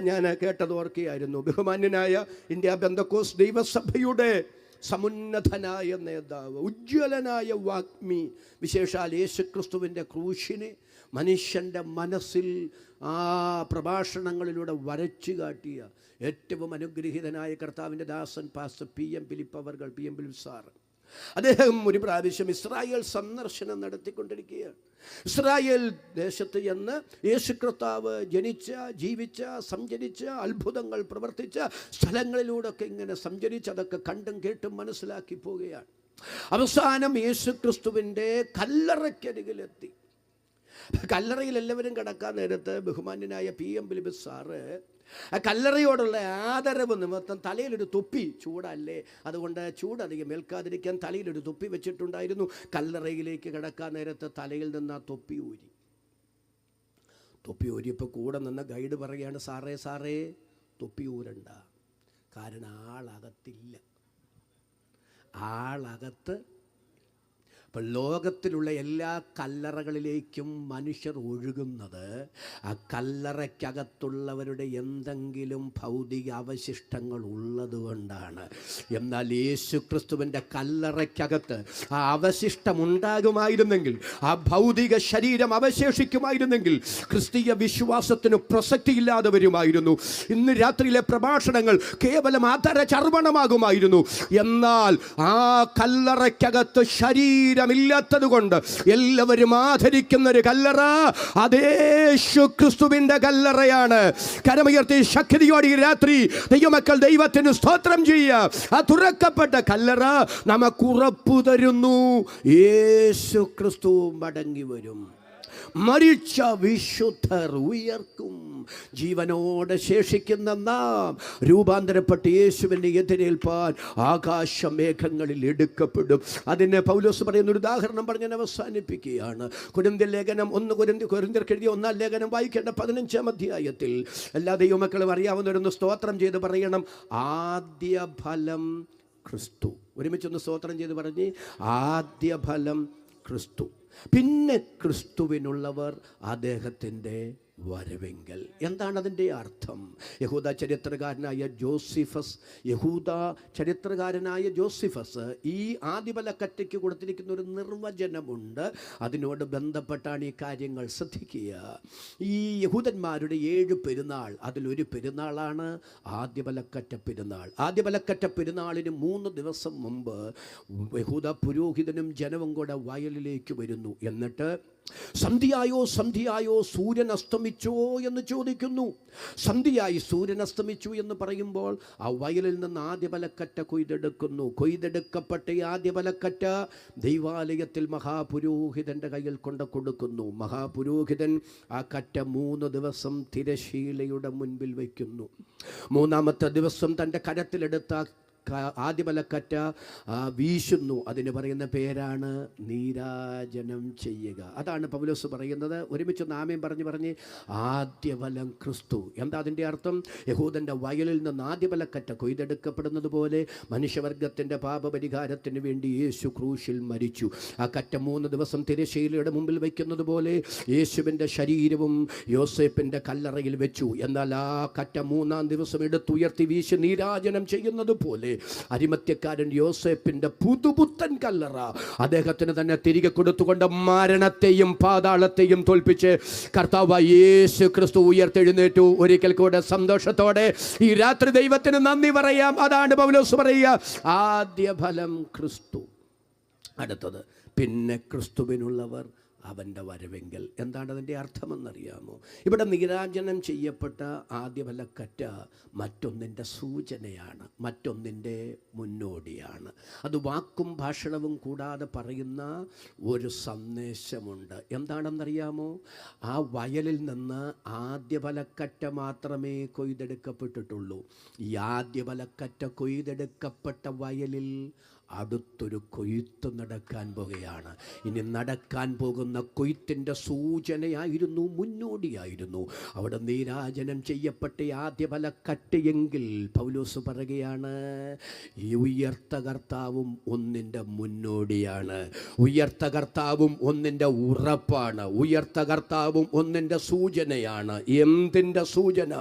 ഞാൻ കേട്ടത് ഓർക്കുകയായിരുന്നു. ബഹുമാന്യനായ ഇന്ത്യ പെന്തക്കോസ്ത് ദൈവസഭയുടെ സമുന്നതനായ നേതാവ്, ഉജ്ജ്വലനായ വാഗ്മി, വിശേഷാൽ യേശുക്രിസ്തുവിൻ്റെ ക്രൂശിനെ മനുഷ്യൻ്റെ മനസ്സിൽ ആ പ്രഭാഷണങ്ങളിലൂടെ വരച്ചു കാട്ടിയ ഏറ്റവും അനുഗ്രഹീതനായ കർത്താവിൻ്റെ ദാസൻ പാസ്റ്റർ PM ഫിലിപ്പ് അവർകൾ, PM ഫിലിപ്പ് സാർ, അദ്ദേഹം ഒരു പ്രാവശ്യം ഇസ്രായേൽ സന്ദർശനം നടത്തിക്കൊണ്ടിരിക്കുകയാണ്. ഇസ്രായേൽ ദേശത്ത് ചെന്ന് യേശു കർത്താവ് ജനിച്ച, ജീവിച്ച, സഞ്ചരിച്ച, അത്ഭുതങ്ങൾ പ്രവർത്തിച്ച സ്ഥലങ്ങളിലൂടെയൊക്കെ ഇങ്ങനെ സഞ്ചരിച്ച് അതൊക്കെ കണ്ടും കേട്ടും മനസ്സിലാക്കി പോവുകയാണ്. അവസാനം യേശു ക്രിസ്തുവിൻ്റെ കല്ലറയ്ക്കരികിലെത്തി. കല്ലറയിൽ എല്ലാവരും കിടക്കാൻ നേരത്ത് ബഹുമാന്യനായ PM ഫിലിപ്പ് സാറ് കല്ലറയോടുള്ള ആദരവ് നിമിത്തം തലയിലൊരു തൊപ്പി, ചൂടല്ലേ അതുകൊണ്ട് ചൂടധികം ഏൽക്കാതിരിക്കാൻ തലയിലൊരു തൊപ്പി വെച്ചിട്ടുണ്ടായിരുന്നു. കല്ലറയിലേക്ക് കിടക്കാൻ നേരത്ത് തലയിൽ നിന്ന് ആ തൊപ്പി ഊരിയപ്പോൾ കൂടെ നിന്ന് ഗൈഡ് പറയുകയാണ്, സാറേ തൊപ്പി ഊരണ്ട, കാരണം ആളകത്ത്. അപ്പം ലോകത്തിലുള്ള എല്ലാ കല്ലറകളിലേക്കും മനുഷ്യർ ഒഴുകുന്നത് ആ കല്ലറയ്ക്കകത്തുള്ളവരുടെ എന്തെങ്കിലും ഭൗതിക അവശിഷ്ടങ്ങൾ ഉള്ളതുകൊണ്ടാണ്. എന്നാൽ യേശു ക്രിസ്തുവിൻ്റെ കല്ലറയ്ക്കകത്ത് ആ അവശിഷ്ടമുണ്ടാകുമായിരുന്നെങ്കിൽ, ആ ഭൗതിക ശരീരം അവശേഷിക്കുമായിരുന്നെങ്കിൽ ക്രിസ്തീയ വിശ്വാസത്തിന് പ്രസക്തിയില്ലാതെ വരുമായിരുന്നു. ഇന്ന് രാത്രിയിലെ പ്രഭാഷണങ്ങൾ കേവലം ആദര ചർവണമാകുമായിരുന്നു. എന്നാൽ ആ കല്ലറയ്ക്കകത്ത് ശരീരം ഇല്ലാത്തത് കൊണ്ട് എല്ലാവരും ആദരിക്കുന്ന ഒരു കല്ലറ അത് യേശു ക്രിസ്തുവിന്റെ കല്ലറയാണ്. കരമുയർത്തി ശക്തിയോടെ ഈ രാത്രി ദൈവമക്കൾ ദൈവത്തിന് സ്തോത്രം ചെയ്യുക. ആ തുറക്കപ്പെട്ട കല്ലറ നമുക്ക് ഉറപ്പു തരുന്നു, യേശു ക്രിസ്തു മടങ്ങി വരും, മരിച്ച വിശുദ്ധർ ഉയർക്കും, ജീവനോടെ ശേഷിക്കുന്ന നാം രൂപാന്തരപ്പെട്ട് യേശുവിനെ എതിരേൽപ്പാൻ ആകാശമേഘങ്ങളിൽ എടുക്കപ്പെടും. അതിന് പൗലോസ് പറയുന്ന ഒരു ഉദാഹരണം പറഞ്ഞ് അവസാനിപ്പിക്കുകയാണ്. കൊരിന്ത്യർ ലേഖനം 1 കൊരിന്ത്യർക്ക് എഴുതിയ 1-ാം ലേഖനം വായിക്കേണ്ട 15-ാം അധ്യായത്തിൽ എല്ലാ ദൈവമക്കളും അറിയാവുന്നവരൊന്ന് സ്തോത്രം ചെയ്ത് പറയണം, ആദ്യ ഫലം ക്രിസ്തു. ഒരുമിച്ചൊന്ന് സ്തോത്രം ചെയ്ത് പറഞ്ഞ്, ആദ്യ ഫലം ക്രിസ്തു, പിന്നെ ക്രിസ്തുവിനുള്ളവർ അദ്ദേഹത്തിൻ്റെ വരവെങ്കിൽ. എന്താണ് അതിൻ്റെ അർത്ഥം? യഹൂദ ചരിത്രകാരനായ ജോസിഫസ് ഈ ആദിബലക്കറ്റയ്ക്ക് കൊടുത്തിരിക്കുന്ന ഒരു നിർവചനമുണ്ട്. അതിനോട് ബന്ധപ്പെട്ടാണ് ഈ കാര്യങ്ങൾ ശ്രദ്ധിക്കുക. ഈ യഹൂദന്മാരുടെ 7 പെരുന്നാൾ, അതിലൊരു പെരുന്നാളാണ് ആദ്യബലക്കറ്റ പെരുന്നാൾ. ആദ്യബലക്കറ്റ പെരുന്നാളിന് 3 ദിവസം മുമ്പ് യഹൂദ പുരോഹിതനും ജനവും കൂടെ വയലിലേക്ക് വരുന്നു. എന്നിട്ട് സന്ധ്യയായോ സൂര്യൻ അസ്തമിച്ചോ എന്ന് ചോദിക്കുന്നു. സന്ധ്യയായി സൂര്യൻ അസ്തമിച്ചു എന്ന് പറയുമ്പോൾ ആ വയലിൽ നിന്ന് ആദ്യബലക്കറ്റ കൊയ്തെടുക്കുന്നു. കൊയ്തെടുക്കപ്പെട്ട ഈ ആദ്യബലക്കറ്റ ദൈവാലയത്തിൽ മഹാപുരോഹിതൻ്റെ കയ്യിൽ കൊടുക്കുന്നു. മഹാപുരോഹിതൻ ആ കറ്റ 3 ദിവസം തിരശീലയുടെ മുൻപിൽ വയ്ക്കുന്നു. 3-ാമത്തെ ദിവസം തൻ്റെ കരത്തിലെടുത്ത ആദ്യഫലക്കറ്റ വീശുന്നു. അതിന് പറയുന്ന പേരാണ് നീരാജനം ചെയ്യുക. അതാണ് പൗലോസ് പറയുന്നത്. ഒരുമിച്ച് നാമേം പറഞ്ഞ് ആദ്യഫലം ക്രിസ്തു. എന്താ അതിൻ്റെ അർത്ഥം? യഹൂദൻ്റെ വയലിൽ നിന്ന് ആദ്യഫലക്കറ്റ കൊയ്തെടുക്കപ്പെടുന്നത് പോലെ മനുഷ്യവർഗത്തിൻ്റെ പാപപരിഹാരത്തിന് വേണ്ടി യേശു ക്രൂശിൽ മരിച്ചു. ആ കറ്റ 3 ദിവസം തിരശ്ശീലയുടെ മുമ്പിൽ വയ്ക്കുന്നത് പോലെ യേശുവിൻ്റെ ശരീരവും യോസേപ്പിൻ്റെ കല്ലറയിൽ വെച്ചു. എന്നാൽ ആ കറ്റ 3-ാം ദിവസം എടുത്തുയർത്തി വീശി നീരാജനം ചെയ്യുന്നത് പോലെ അരിമത്യക്കാരൻ യോസേപ്പിൻ്റെ പുതുപുത്തൻ കല്ലറ അദ്ദേഹത്തിന് തന്നെ തിരികെ കൊടുത്തുകൊണ്ട് മരണത്തെയും പാതാളത്തെയും തോൽപ്പിച്ച് കർത്താവ് യേശു ക്രിസ്തു ഉയർത്തെഴുന്നേറ്റു. ഒരിക്കൽ കൂടെ സന്തോഷത്തോടെ ഈ രാത്രി ദൈവത്തിന് നന്ദി പറയാം. അതാണ് പൗലോസ് പറയുക, ആദ്യ ഫലം ക്രിസ്തു. അടുത്തത്, പിന്നെ ക്രിസ്തുവിനുള്ളവർ അവൻ്റെ വരവെങ്കിൽ. എന്താണ് അതിൻ്റെ അർത്ഥമെന്നറിയാമോ? ഇവിടെ നീരാജനം ചെയ്യപ്പെട്ട ആദ്യഫലക്കറ്റ മറ്റൊന്നിൻ്റെ സൂചനയാണ്, മറ്റൊന്നിൻ്റെ മുന്നോടിയാണ്. അത് വാക്കും ഭാഷണവും കൂടാതെ പറയുന്ന ഒരു സന്ദേശമുണ്ട്. എന്താണെന്നറിയാമോ? ആ വയലിൽ നിന്ന് ആദ്യഫലക്കറ്റ മാത്രമേ കൊയ്തെടുക്കപ്പെട്ടിട്ടുള്ളൂ. ഈ ആദ്യഫലക്കറ്റ കൊയ്തെടുക്കപ്പെട്ട വയലിൽ അടുത്തൊരു കൊയ്ത്ത് നടക്കാൻ പോകുകയാണ്. ഇനി നടക്കാൻ പോകുന്ന കൊയ്ത്തിൻ്റെ സൂചനയായിരുന്നു, മുന്നോടിയായിരുന്നു. അവിടെ നീരാജനം ചെയ്യപ്പെട്ട ആദ്യഫലക്കറ്റയെങ്കിൽ പൗലോസ് പറയുകയാണ്, ഈ ഉയർത്ത കർത്താവും ഒന്നിൻ്റെ മുന്നോടിയാണ്, ഉയർത്ത കർത്താവും ഒന്നിൻ്റെ ഉറപ്പാണ്, ഉയർത്ത കർത്താവും ഒന്നിൻ്റെ സൂചനയാണ്. എന്തിൻ്റെ സൂചന?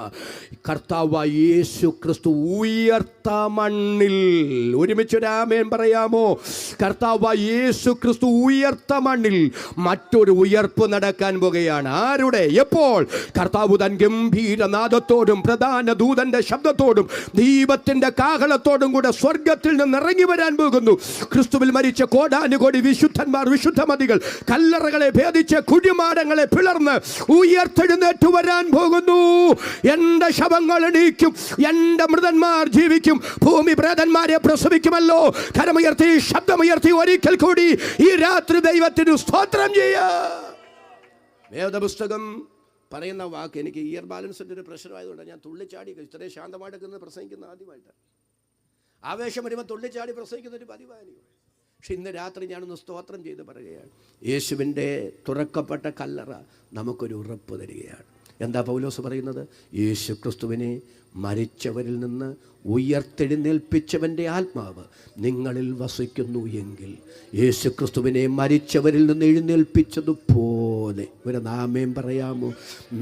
കർത്താവ് യേശു ക്രിസ്തു ഉയർത്ത മണ്ണിൽ. ഒരുമിച്ചൊരാമേൻ പറയാമോ? കർത്താവ് യേശു ക്രിസ്തു ഉയർത്ത മണ്ണിൽ മറ്റൊരു ഉയർപ്പ് നടക്കാൻ പോകുകയാണ്. ആരുടെ? എപ്പോൾ? കർത്താവ് തൻ ഗംഭീരനാദത്തോടും പ്രധാന ദൂതന്റെ ശബ്ദത്തോടും ദൈവത്തിന്റെ കാഹളത്തോടും കൂടെ സ്വർഗത്തിൽ നിന്ന് ഇറങ്ങി വരാൻ പോകുന്നു. ക്രിസ്തുവിൽ മരിച്ച കോടാനുകോടി വിശുദ്ധന്മാർ, വിശുദ്ധമതികൾ കല്ലറകളെ ഭേദിച്ച് കുഴിമാടങ്ങളെ പിളർന്ന് ഉയർത്തെഴുന്നേറ്റ് വരാൻ പോകുന്നു. എന്റെ ശവങ്ങൾ എണീക്കും, എന്റെ മൃതന്മാർ ജീവിക്കും, ഭൂമി പ്രേതന്മാരെ പ്രസവിക്കുമല്ലോ. കരമുയർത്തി, ശബ്ദമുയർത്തി ഒരിക്കൽ കൂടി ഈ രാത്രി ദൈവത്തിന് സ്തോത്രം ചെയ്യാം. വേദപുസ്തകം പറയുന്ന വാക്ക്, എനിക്ക് ഇയർ ബാലൻസിൻ്റെ ഒരു പ്രശ്നമായതുകൊണ്ട് ഞാൻ തുള്ളിച്ചാടി ഇത്രയും ശാന്തമായിട്ട് പ്രസംഗിക്കുന്ന ആദ്യമായിട്ടാണ്. ആവേശം വരുമ്പോൾ തുള്ളിച്ചാടി പ്രസംഗിക്കുന്ന ഒരു പതിവാണ്. പക്ഷെ ഇന്ന് രാത്രി ഞാനൊന്ന് സ്തോത്രം ചെയ്ത് പറയുകയാണ്. യേശുവിൻ്റെ തുറക്കപ്പെട്ട കല്ലറ നമുക്കൊരു ഉറപ്പ് തരികയാണ്. എന്താ പൗലോസ് പറയുന്നത്? യേശു ക്രിസ്തുവിനെ മരിച്ചവരിൽ നിന്ന് ഉയർത്തെഴുന്നേൽപ്പിച്ചവൻ്റെ ആത്മാവ് നിങ്ങളിൽ വസിക്കുന്നു എങ്കിൽ യേശു ക്രിസ്തുവിനെ മരിച്ചവരിൽ നിന്ന് എഴുന്നേൽപ്പിച്ചതുപോലെ ഒരു നാമേം പറയാമോ?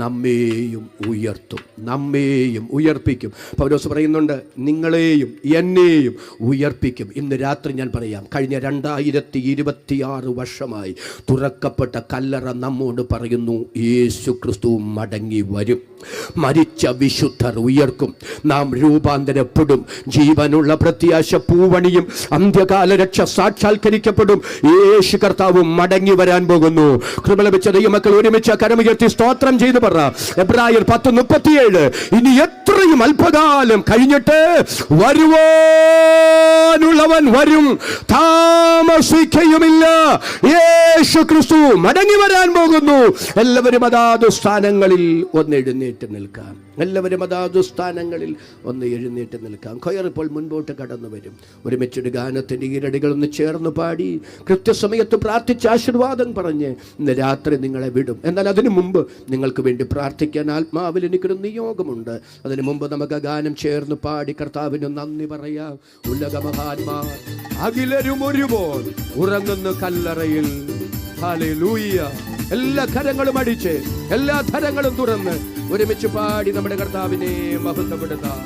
നമ്മെയും ഉയർത്തും, നമ്മെയും ഉയർപ്പിക്കും. പൗലോസ് പറയുന്നുണ്ട്, നിങ്ങളെയും എന്നെയും ഉയർപ്പിക്കും. ഇന്ന് രാത്രി ഞാൻ പറയാം, കഴിഞ്ഞ 2026 വർഷമായി തുറക്കപ്പെട്ട കല്ലറ നമ്മോട് പറയുന്നു, യേശു ക്രിസ്തു മടങ്ങി വരും. മരിച്ച വിശുദ്ധർ ഉയർക്കും, നാം രൂപാന്തരപ്പെടും, ജീവനുള്ള പ്രത്യാശ പൂവണിയും, അന്ത്യകാല രക്ഷ സാക്ഷാത്കരിക്കപ്പെടും. യേശു കർത്താവ് മടങ്ങി വരാൻ പോകുന്നു. കൃപ ലഭിച്ച ദൈവമക്കൾ ഒരുമിച്ച് കരമുയർത്തി സ്തോത്രം ചെയ്തു പറ. എബ്രായർ 10:37, ഇനി എത്രയും അല്പകാലം കഴിഞ്ഞിട്ട് വരുവാനുള്ളവൻ വരും, താമസിക്കുകയുമില്ല. യേശു ക്രിസ്തു മടങ്ങി വരാൻ പോകുന്നു. എല്ലാവരും അതാത് സ്ഥാനങ്ങളിൽ ഒന്ന് എഴുന്നേറ്റ് നിൽക്കാം. എല്ലാവരും അതാത് സ്ഥാനങ്ങളിൽ ഒന്ന് എഴുന്നേറ്റ് നിൽക്കാം. കൊയർ ഇപ്പോൾ മുൻപോട്ട് കടന്നു വരും. ഒരുമിച്ചൊരു ഗാനത്തിൻ്റെ ഈരടികളൊന്ന് ചേർന്ന് പാടി കൃത്യസമയത്ത് പ്രാർത്ഥിച്ച് ആശീർവാദം പറഞ്ഞ് ഇന്ന് രാത്രി നിങ്ങളെ വിടും. എന്നാൽ അതിനു മുമ്പ് നിങ്ങൾക്ക് വേണ്ടി പ്രാർത്ഥിക്കാൻ ആത്മാവിൽ എനിക്കൊരു നിയോഗമുണ്ട്. അതിനു മുമ്പ് നമുക്ക് ഗാനം ചേർന്ന് പാടി കർത്താവിന് നന്ദി പറയാം. ഉലകമഹാന്മാർ അഖിലരും ഒരുപോൽ ഉറങ്ങുന്ന കല്ലറയിൽ. ഹല്ലേലൂയ. എല്ലാ കരങ്ങളും അടിച്ച്, എല്ലാ ധരങ്ങളും തുറന്ന് ഒരുമിച്ച് പാടി നമ്മുടെ കർത്താവിനെ മഹത്വപ്പെടുത്താം.